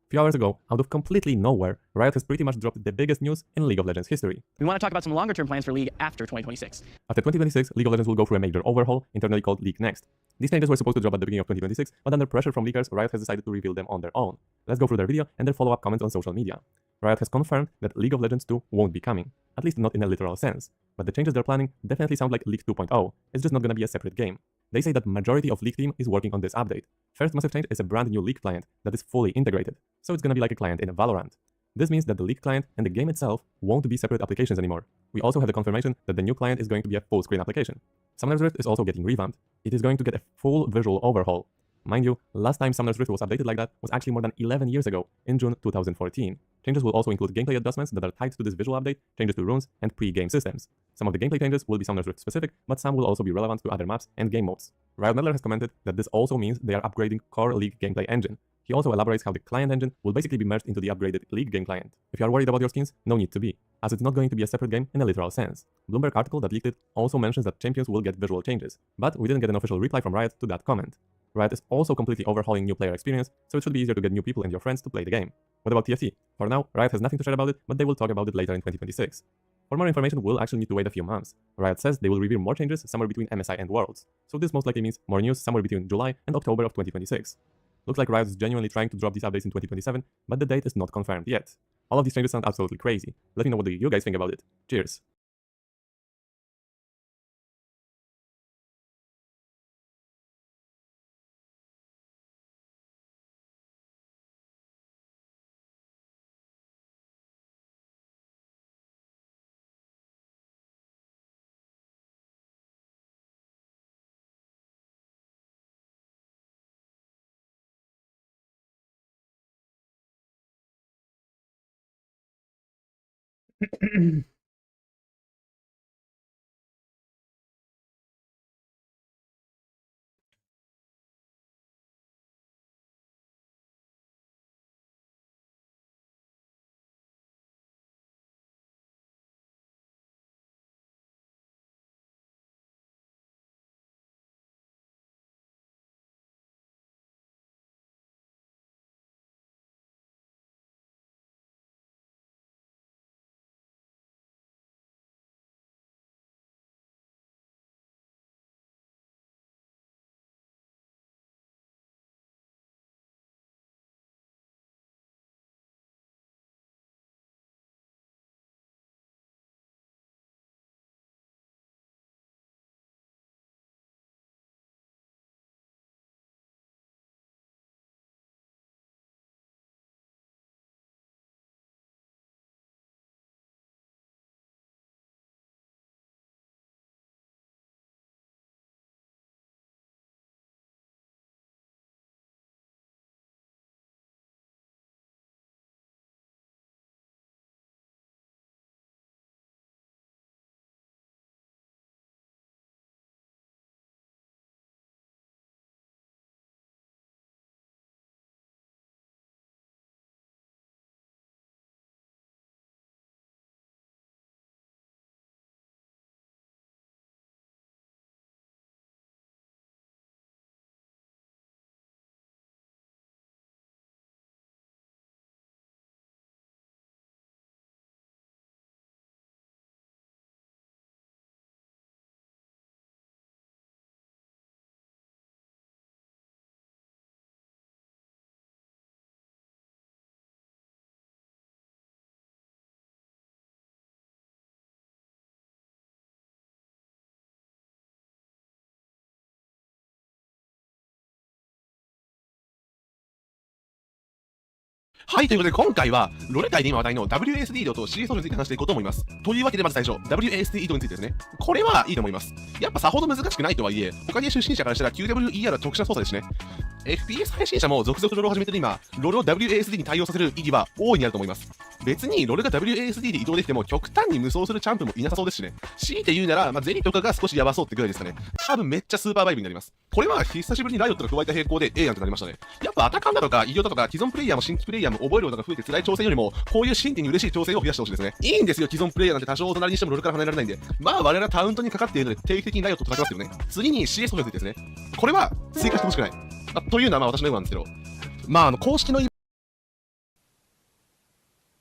A few hours ago, out of completely nowhere, Riot has pretty much dropped the biggest news in League of Legends history. We want to talk about some longer-term plans for League after 2026. After 2026, League of Legends will go through a major overhaul, internally called League Next. These changes were supposed to drop at the beginning of 2026, but under pressure from leakers, Riot has decided to reveal them on their own. Let's go through their video and their follow-up comments on social media. Riot has confirmed that League of Legends 2 won't be coming, at least not in a literal sense, but the changes they're planning definitely sound like League 2.0, it's just not gonna be a separate game. They say that majority of League team is working on this update. First massive change is a brand new League client that is fully integrated, so it's gonna be like a client in a Valorant. This means that the League client and the game itself won't be separate applications anymore. We also have the confirmation that the new client is going to be a full screen application. Summoner's Rift is also getting revamped. It is going to get a full visual overhaul. Mind you, last time Summoner's Rift was updated like that was actually more than 11 years ago, in June 2014. Changes will also include gameplay adjustments that are tied to this visual update, changes to runes, and pre-game systems. Some of the gameplay changes will be Summoner's Rift specific, but some will also be relevant to other maps and game modes. Riot Meddler has commented that this also means they are upgrading core League gameplay engine. He also elaborates how the client engine will basically be merged into the upgraded League game client. If you are worried about your skins, no need to be, as it's not going to be a separate game in a literal sense. Bloomberg article that leaked it also mentions that champions will get visual changes, but we didn't get an official reply from Riot to that comment. Riot is also completely overhauling new player experience, so it should be easier to get new people and your friends to play the game. What about TFT? For now, Riot has nothing to share about it, but they will talk about it later in 2026. For more information, we'll actually need to wait a few months. Riot says they will reveal more changes somewhere between MSI and Worlds, so this most likely means more news somewhere between July and October of 2026. Looks like Riot is genuinely trying to drop these updates in 2027, but the date is not confirmed yet. All of these changes sound absolutely crazy. Let me know what you guys think about it. Cheers! はい、ということで今回は、ロレ界で今話題の WASD 移動と CS 移動について話していこうと思います。というわけでまず最初、WASD 移動についてですね。これはいいと思います。やっぱさほど難しくないとはいえ、他に出身者からしたら QWER は特殊な操作ですしね。FPS 配信者も続々とロールを始めてる今、ロールを WASD に対応させる意義は大いにあると思います。別にロールが WASD で移動できても極端に無双するチャンプもいなさそうですしね。強いて言うなら、ゼリーとかが少しヤバそうってぐらいですかね。多分めっちゃスーパーバイブになります。これは久しぶりにライオットが加えた並行でええやんとなりましたね。やっぱアタカンだとか、イオタとか、既存プレイヤーも新規プレイヤーも覚えることが増えて辛い挑戦よりも、こういう新規に嬉しい挑戦を増やしてほしいですね。いいんですよ、既存プレイヤーなんて多少隣にしてもロールから離れられないんで。我々はタウントにかかっているので定期的にライオット叩きますよね。次に CS についてですね。これは追加してほしくない。というのは私の意見なんですけど。公式の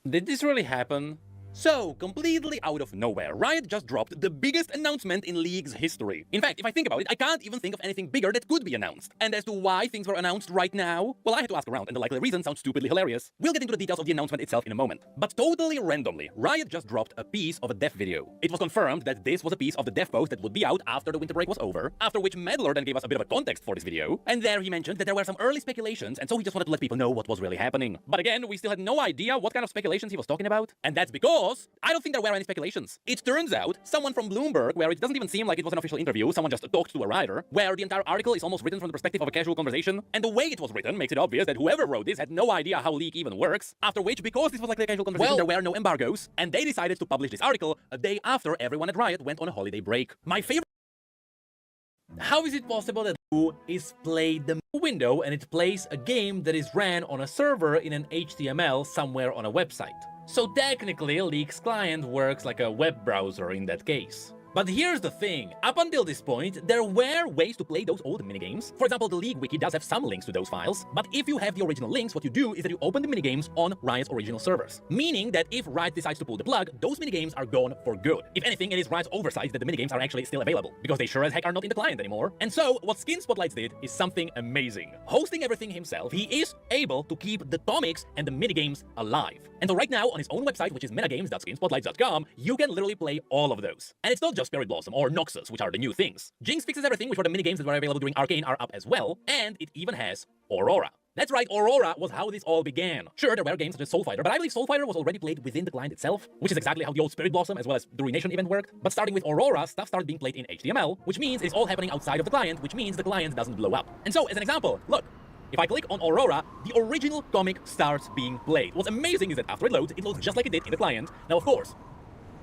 Did this really happen? So, completely out of nowhere, Riot just dropped the biggest announcement in League's history. In fact, if I think about it, I can't even think of anything bigger that could be announced. And as to why things were announced right now, well, I had to ask around, and the likely reason sounds stupidly hilarious. We'll get into the details of the announcement itself in a moment. But totally randomly, Riot just dropped a piece of a dev video. It was confirmed that this was a piece of the dev post that would be out after the winter break was over, after which Meddler then gave us a bit of a context for this video, and there he mentioned that there were some early speculations, and so he just wanted to let people know what was really happening. But again, we still had no idea what kind of speculations he was talking about, and that's because I don't think there were any speculations. It turns out, someone from Bloomberg, where it doesn't even seem like it was an official interview, someone just talked to a writer, where the entire article is almost written from the perspective of a casual conversation, and the way it was written makes it obvious that whoever wrote this had no idea how League even works, after which, because this was like a casual conversation, there were no embargoes, and they decided to publish this article a day after everyone at Riot went on a holiday break. My favorite... How is it possible that is played the window and it plays a game that is ran on a server in an HTML somewhere on a website? So technically, League's client works like a web browser in that case. But here's the thing, up until this point, there were ways to play those old minigames. For example, the League wiki does have some links to those files, but if you have the original links, what you do is that you open the minigames on Riot's original servers. Meaning that if Riot decides to pull the plug, those minigames are gone for good. If anything, it is Riot's oversight that the minigames are actually still available, because they sure as heck are not in the client anymore. And so, what Skin Spotlights did is something amazing. Hosting everything himself, he is able to keep the comics and the minigames alive. And so right now, on his own website, which is metagames.skinspotlights.com, you can literally play all of those. And it's not just Spirit Blossom or Noxus, which are the new things. Jinx Fixes Everything, which were the minigames that were available during Arcane, are up as well, and it even has Aurora. That's right, Aurora was how this all began. Sure, there were games such as Soulfighter, but I believe Soulfighter was already played within the client itself, which is exactly how the old Spirit Blossom as well as the Ruination event worked. But starting with Aurora, stuff started being played in HTML, which means it's all happening outside of the client, which means the client doesn't blow up. And so, as an example, look. If I click on Aurora, the original comic starts being played. What's amazing is that after it loads just like it did in the client. Now, of course,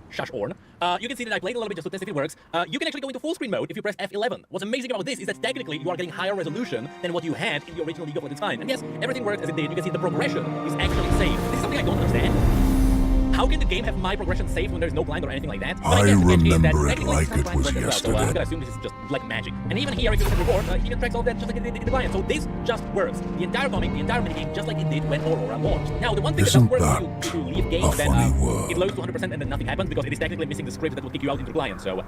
shush Orn. You can see that I played a little bit just to test if it works. You can actually go into full screen mode if you press F11. What's amazing about this is that technically you are getting higher resolution than what you had in the original League of Legends time. And yes, everything works as it did. You can see the progression is actually saved. This is something I don't understand. How can the game have my progression saved when there's no client or anything like that? But I remember it like it was yesterday. So I'm gonna assume this is just like magic. And even here, if you look at the report, he tracks all that just like it did in the client. So this just works. The entire comic, the entire minigame, just like it did when Aurora launched. Now, the one thing that doesn't work if you leave games, then it loads to 100% and then nothing happens because it is technically missing the script that will kick you out into the client. So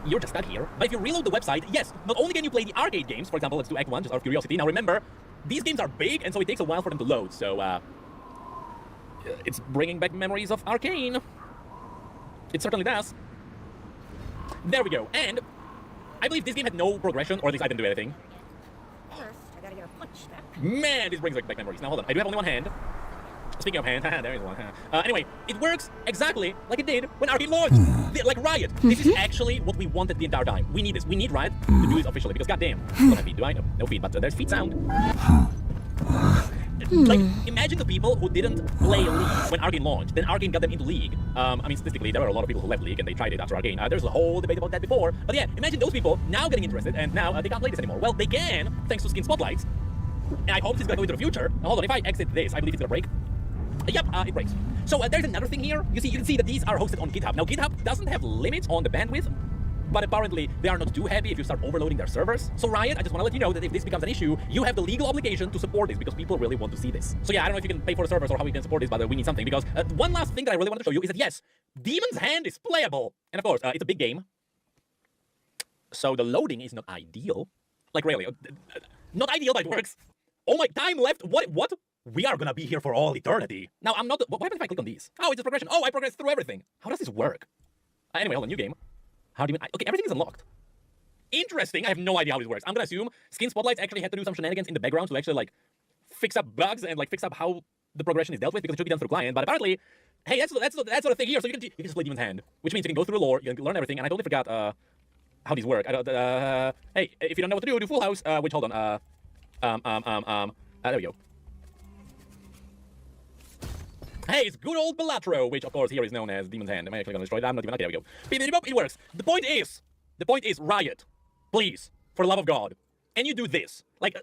you're just stuck here. But if you reload the website, yes, not only can you play the arcade games, for example, let's do Act 1 just out of curiosity. Now remember, these games are big and so it takes a while for them to load. So it's bringing back memories of Arcane. It certainly does. There we go. And I believe this game had no progression, or at least I didn't do anything. First, I gotta get a punch back. Man, this brings back memories. Now hold on, I do have only one hand. Speaking of hand, there is one. Anyway, it works exactly like it did when Arcane launched. Like Riot. This is actually what we wanted the entire time. We need this. We need Riot to do this officially because goddamn, I don't have feet, do I? No feet, but there's feet sound. Like, imagine the people who didn't play League when Arcane launched, then Arcane got them into League. I mean, statistically, there were a lot of people who left League and they tried it after Arcane. There's a whole debate about that before. But yeah, imagine those people now getting interested and now they can't play this anymore. Well, they can, thanks to Skin Spotlights. And I hope this is gonna go into the future. Now, hold on, if I exit this, I believe it's gonna break. Yep, it breaks. So there's another thing here. You can see that these are hosted on GitHub. Now, GitHub doesn't have limits on the bandwidth, but apparently they are not too happy if you start overloading their servers. So Riot, I just want to let you know that if this becomes an issue, you have the legal obligation to support this because people really want to see this. So yeah, I don't know if you can pay for the servers or how you can support this, but we need something because one last thing that I really want to show you is that yes, Demon's Hand is playable. And of course, it's a big game. So the loading is not ideal. Like really, not ideal, but it works. Oh my, time left, what? We are gonna be here for all eternity. Now, I'm not, what happens if I click on these? Oh, it's a progression. Oh, I progressed through everything. How does this work? Anyway, hold on, new game. How do you mean? Okay, everything is unlocked. Interesting. I have no idea how this works. I'm gonna assume Skin Spotlights actually had to do some shenanigans in the background to actually like fix up bugs and like fix up how the progression is dealt with because it should be done through client. But apparently, hey, that's sort of thing here. So you can just play Demon's Hand, which means you can go through the lore, you can learn everything. And I totally forgot how these work. I don't. Hey, if you don't know what to do Full House. Which hold on. There we go. Hey, it's good old Balatro, which of course here is known as Demon's Hand. Am I actually gonna destroy that? I'm not even. Okay, there we go. It works. The point is, Riot, please, for the love of God, and you do this, like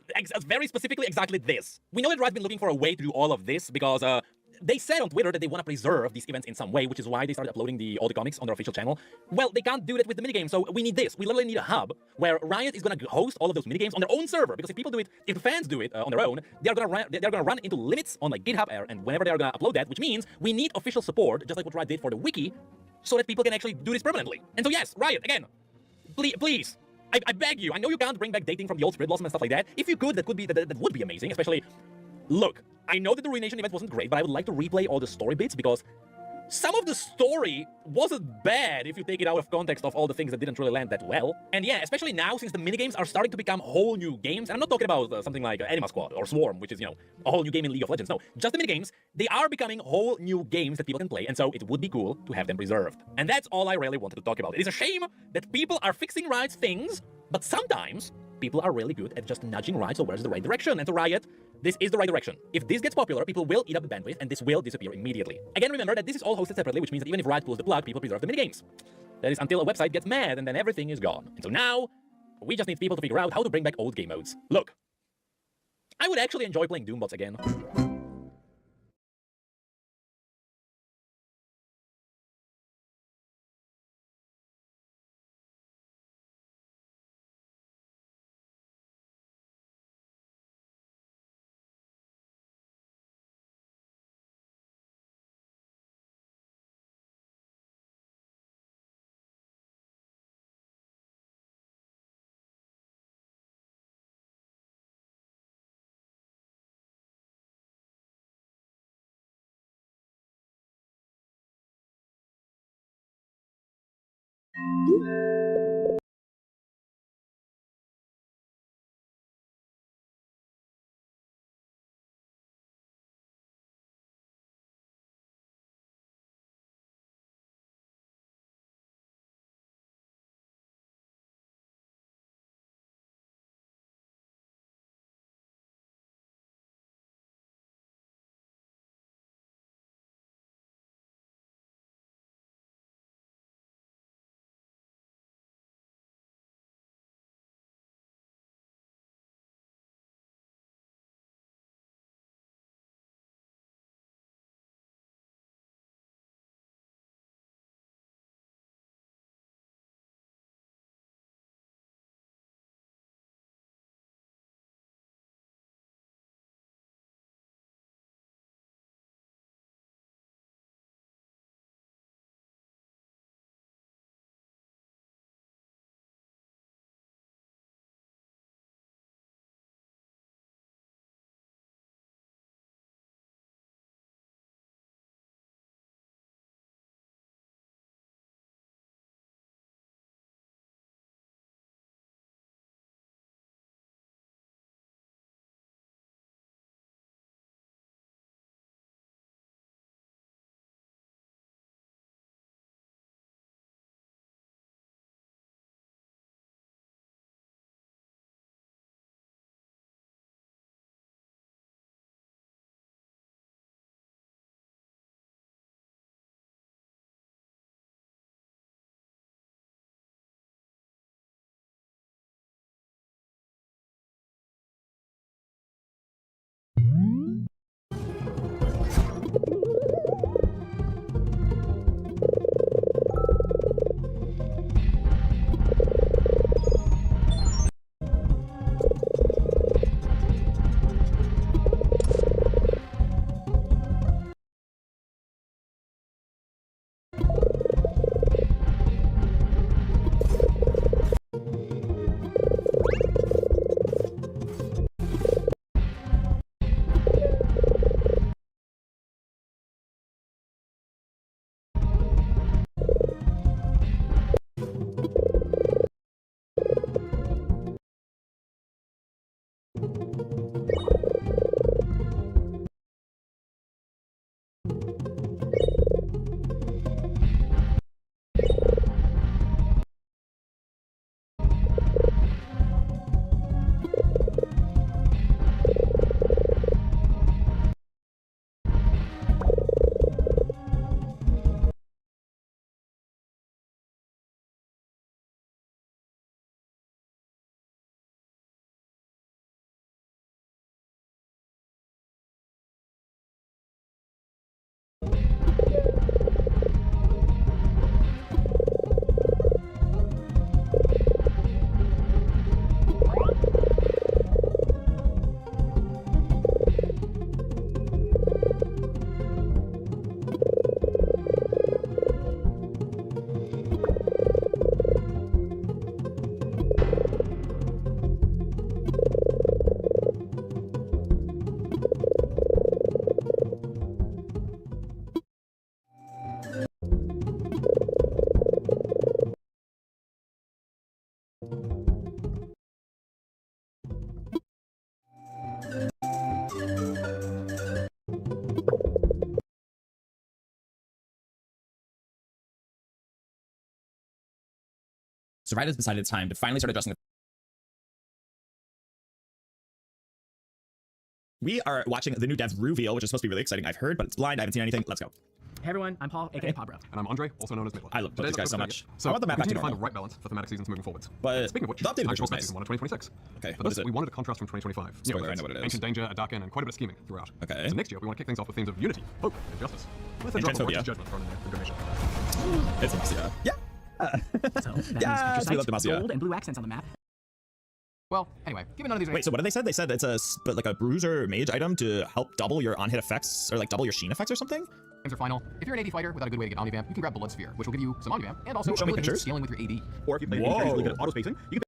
very specifically exactly this. We know that Riot's been looking for a way to do all of this because they said on Twitter that they want to preserve these events in some way, which is why they started uploading all the comics on their official channel. Well, they can't do that with the minigame, so we need this. We literally need a hub where Riot is going to host all of those minigames on their own server, because if people do it, if the fans do it on their own, they're going to run into limits on like GitHub and whenever they're going to upload that, which means we need official support, just like what Riot did for the wiki, so that people can actually do this permanently. And so yes, Riot, again, please. I beg you. I know you can't bring back dating from the old Spirit Blossom and stuff like that. If you could, that would be amazing. Especially, look, I know that the Ruination event wasn't great, but I would like to replay all the story bits because some of the story wasn't bad if you take it out of context of all the things that didn't really land that well. And yeah, especially now since the minigames are starting to become whole new games. And I'm not talking about something like Anima Squad or Swarm, which is, a whole new game in League of Legends. No, just the minigames. They are becoming whole new games that people can play. And so it would be cool to have them preserved. And that's all I really wanted to talk about. It is a shame that people are fixing Riot's things, but sometimes people are really good at just nudging Riot towards the right direction. And to Riot, this is the right direction. If this gets popular, people will eat up the bandwidth, and this will disappear immediately. Again, remember that this is all hosted separately, which means that even if Riot pulls the plug, people preserve the minigames. That is until a website gets mad, and then everything is gone. And so now, we just need people to figure out how to bring back old game modes. Look, I would actually enjoy playing Doombots again. So Riot has decided it's time to finally start addressing the. We are watching the new dev reveal, which is supposed to be really exciting, I've heard, but it's blind, I haven't seen anything. Let's go. Hey everyone, I'm Paul, aka Pabro. And I'm Andre, also known as Nicholas. I love these guys so much. So I want the map we back to continue to find the normal. right balance for thematic seasons moving forwards. But Speaking of which, the updated I version expect is nice. season 1 of 2026. Okay, For what this, is it? we wanted a contrast from 2025. Spoiler, I know what it is. Ancient danger, a dark end, and quite a bit of scheming throughout. Okay. So next year, we want to kick things off with themes of unity, hope, and justice. With a And drop of transphobia. righteous judgment thrown in there for good measure. It's Demacia. Yeah. So, that Yes, means we love capture sites, Demacia. gold and blue accents on the map. Well, anyway, given none of these Wait, so what did they say? They said it's but like a bruiser mage item to help double your on-hit effects, or like double your sheen effects or something? games are final. If you're an AD fighter without a good way to get Omnivamp, you can grab Blood Sphere, which will give you some Omnivamp, and also Show me abilities pictures. scaling with your AD. Or if you play really good at auto spacing, you can.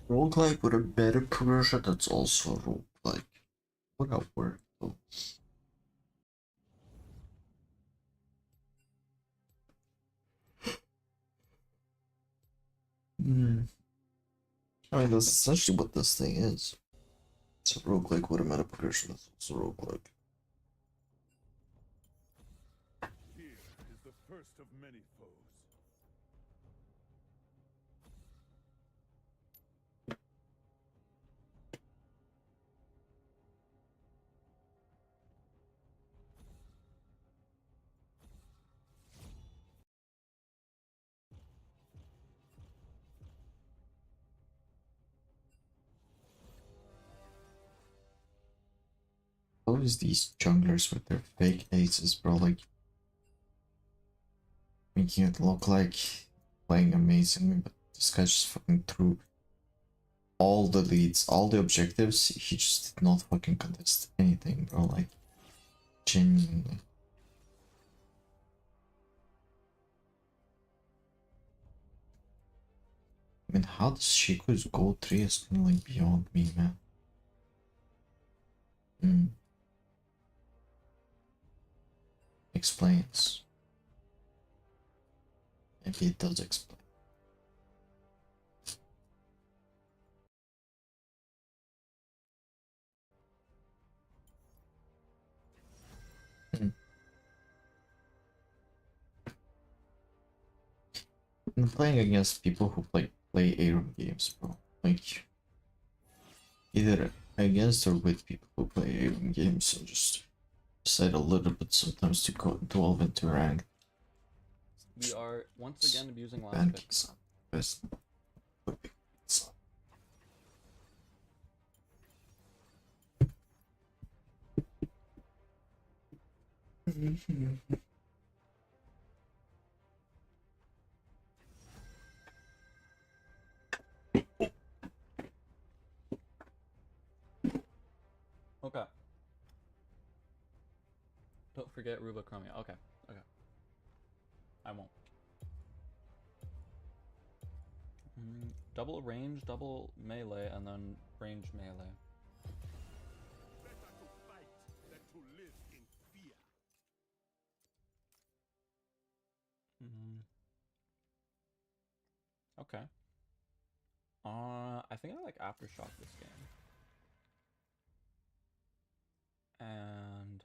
Roguelike with a better progression that's also roguelike. Would that work though? I mean, that's essentially what this thing is. It's a roguelike with a meta progression that's also roguelike. Here is the first of many foes. Always these junglers with their fake aces, bro, like making it look like playing amazingly, but this guy just fucking threw all the leads, all the objectives. He just did not fucking contest anything, bro, like genuinely. I mean, how does Shiko's gold 3 is kind of like beyond me, man. Explains. Maybe it does explain. I'm playing against people who play ARAM games, bro. Like, either against or with people who play ARAM games, and just decide a little bit sometimes to go delve into rank. We are once again abusing last pick. Best. Okay. Don't forget Rubichromia. Okay. Okay. I won't. Double range, double melee, and then range melee. Better to fight than to live in fear. Okay. I think I like Aftershock this game. And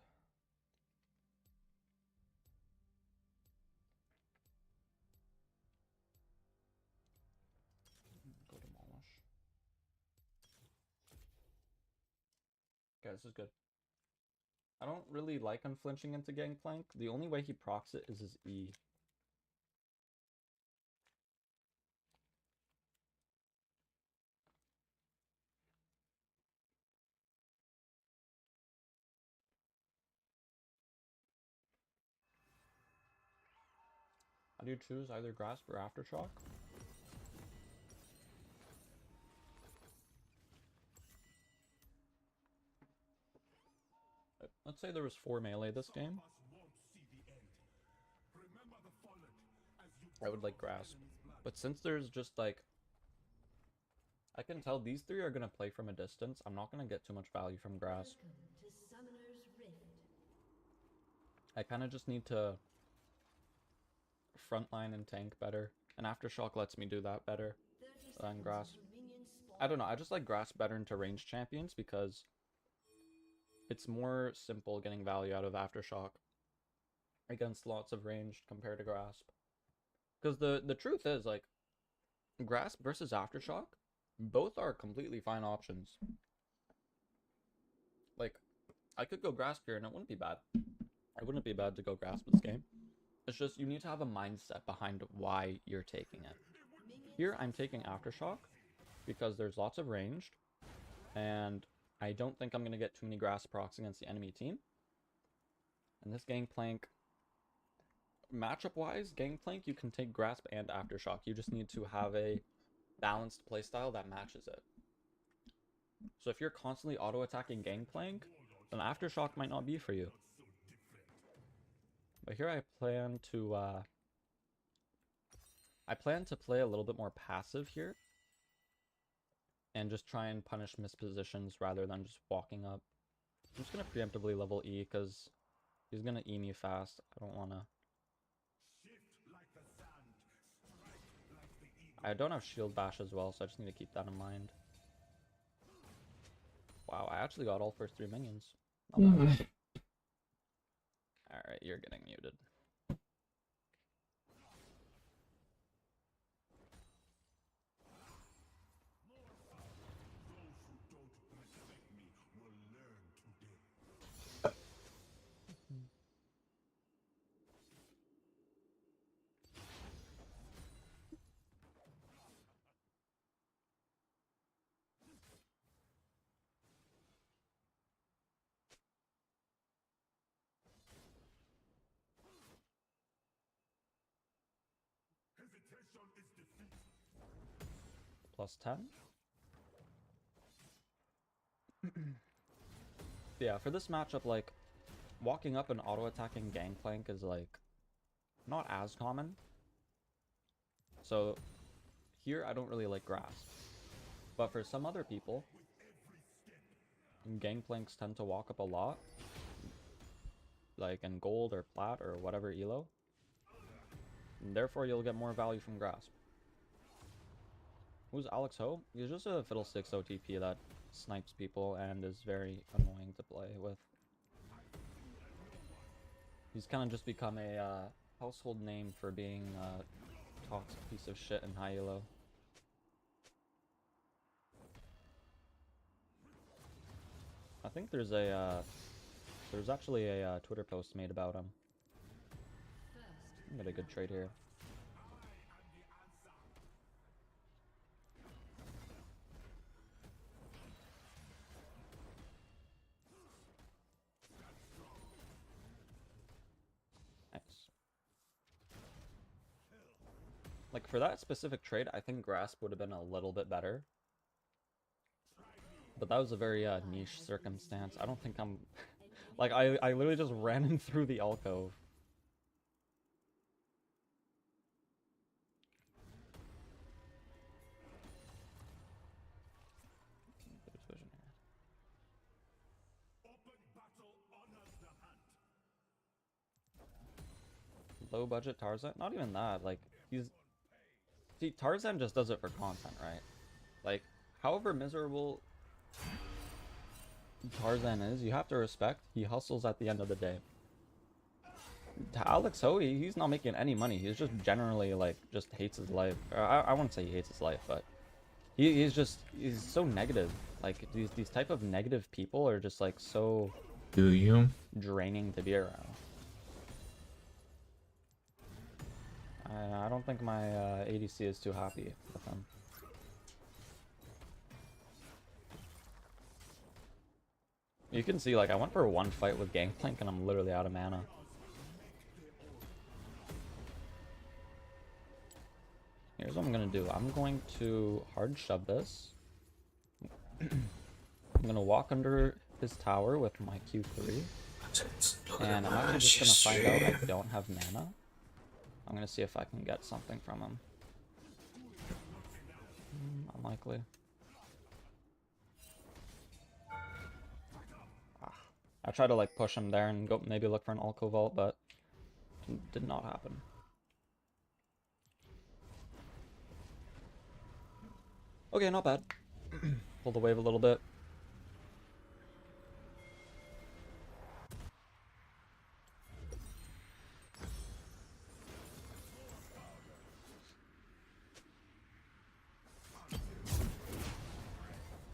go Demolish. Okay, this is good. I don't really like unflinching into Gangplank. The only way he procs it is his E. How do you choose either Grasp or Aftershock? Let's say there was 4 melee this game. I would like Grasp. But since there's just like... I can tell these 3 are going to play from a distance. I'm not going to get too much value from Grasp. I kind of just need to frontline and tank better. And Aftershock lets me do that better than Grasp. I don't know, I just like Grasp better into ranged champions because it's more simple getting value out of Aftershock against lots of ranged compared to Grasp. Because the truth is, like, Grasp versus Aftershock, both are completely fine options. Like, I could go Grasp here and it wouldn't be bad. It wouldn't be bad to go Grasp this game. It's just you need to have a mindset behind why you're taking it. Here I'm taking Aftershock because there's lots of ranged, and I don't think I'm going to get too many Grasp procs against the enemy team. And this Gangplank, matchup-wise, Gangplank, you can take Grasp and Aftershock. You just need to have a balanced playstyle that matches it. So if you're constantly auto-attacking Gangplank, then Aftershock might not be for you. But here I plan to play a little bit more passive here. And just try and punish mispositions rather than just walking up. I'm just going to preemptively level E because he's going to E me fast. I don't want to... I don't have shield bash as well, so I just need to keep that in mind. Wow, I actually got all first 3 minions. Not bad. Alright, you're getting muted. Plus 10. Yeah, for this matchup, like, walking up and auto-attacking Gangplank is, like, not as common. So, here I don't really like Grasp. But for some other people, Gangplanks tend to walk up a lot. Like in gold or plat or whatever elo. And therefore, you'll get more value from Grasp. Who's Alex Ho? He's just a Fiddlesticks OTP that snipes people and is very annoying to play with. He's kind of just become a household name for being a toxic piece of shit in high elo. I think there's actually a Twitter post made about him. Get a good trade here. Nice. Like, for that specific trade, I think Grasp would have been a little bit better. But that was a very niche circumstance. I don't think I'm... like, I literally just ran him through the alcove. Low budget Tarzan? Not even that. Like, he's... See, Tarzan just does it for content, right? Like, however miserable Tarzan is, you have to respect he hustles at the end of the day. To Alex Hoey, he's not making any money. He's just generally, like, just hates his life. I wouldn't say he hates his life, but he's so negative. Like, these type of negative people are just, like, so... Do you? Draining to be around. I don't think my ADC is too happy with him. You can see, like, I went for one fight with Gangplank and I'm literally out of mana. Here's what I'm gonna do. I'm going to hard shove this. I'm gonna walk under his tower with my Q3. And I'm actually just gonna find out I don't have mana. I'm gonna see if I can get something from him. Unlikely. I tried to like push him there and go maybe look for an Alco Vault, but did not happen. Okay, not bad. Pull the wave a little bit.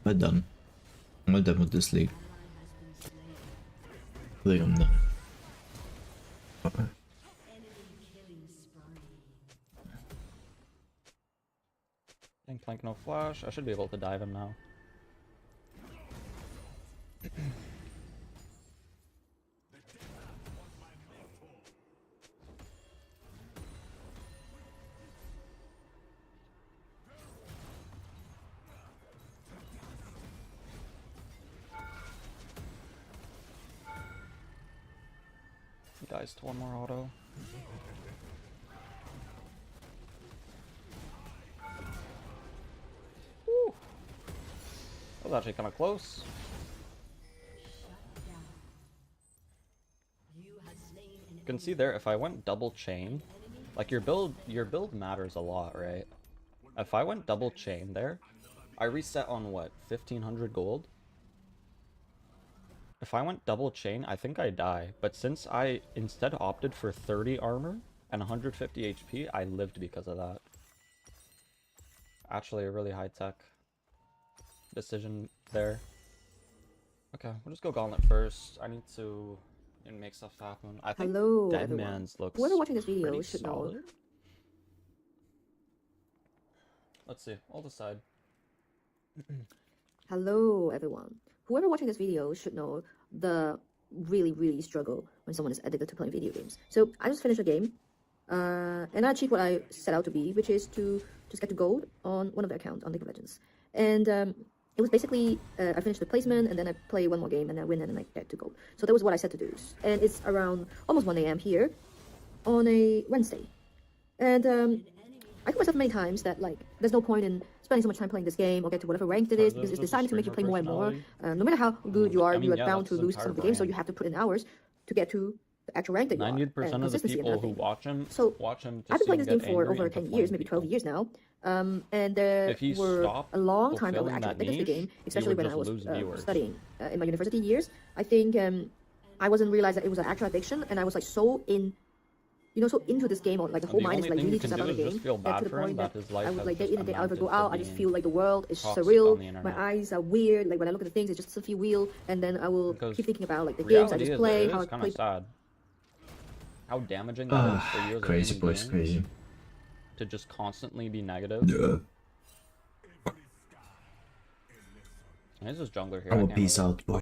I'm done. I'm done with this league. I think I'm done. Gangplank no flash. I should be able to dive him now. Dies to one more auto. Woo. That was actually kind of close. You can see there, if I went double chain, like your build matters a lot, right? If I went double chain there, I reset on what, 1500 gold? If I went double chain, I think I die. But since I instead opted for 30 armor and 150 HP, I lived because of that. Actually, a really high-tech decision there. Okay, we'll just go Gauntlet first. I need to make stuff happen. I think Deadman's looks Whoever watching this video pretty should solid. know. Let's see, I'll decide. Hello, everyone. Whoever watching this video should know the really struggle when someone is addicted to playing video games. So I just finished a game, and I achieved what I set out to be, which is to just get to gold on one of the accounts on League of Legends. And it was basically, I finished the placement, and then I play one more game, and I win, and then I get to gold. So that was what I set to do. And it's around almost 1 AM here on a Wednesday. And I told myself many times that, like, there's no point in spending so much time playing this game or get to whatever rank it is, because it's designed to make you play more and more. No matter how good you are, you are bound to lose some of the game, so you have to put in hours to get to the actual rank that you are. 90% of the people who watch him So I've been playing this game for over 10 into years, maybe 12 years now. And there were a long time that I was actually addicted to the game, especially when I was studying in my university years. I think I wasn't realized that it was an actual addiction, and I was like so into this game, or like the whole mind is like really just about the game. That to the point that I would like day in and day out, if I go out, I just feel like the world is surreal. My eyes are weird. Like when I look at the things, it just doesn't feel real. And then I will keep thinking about like the games I just play, how I play. Sad. How damaging that is for you as crazy boys, crazy. To just constantly be negative. Yeah. There's this jungler here. I'm a peace out boy.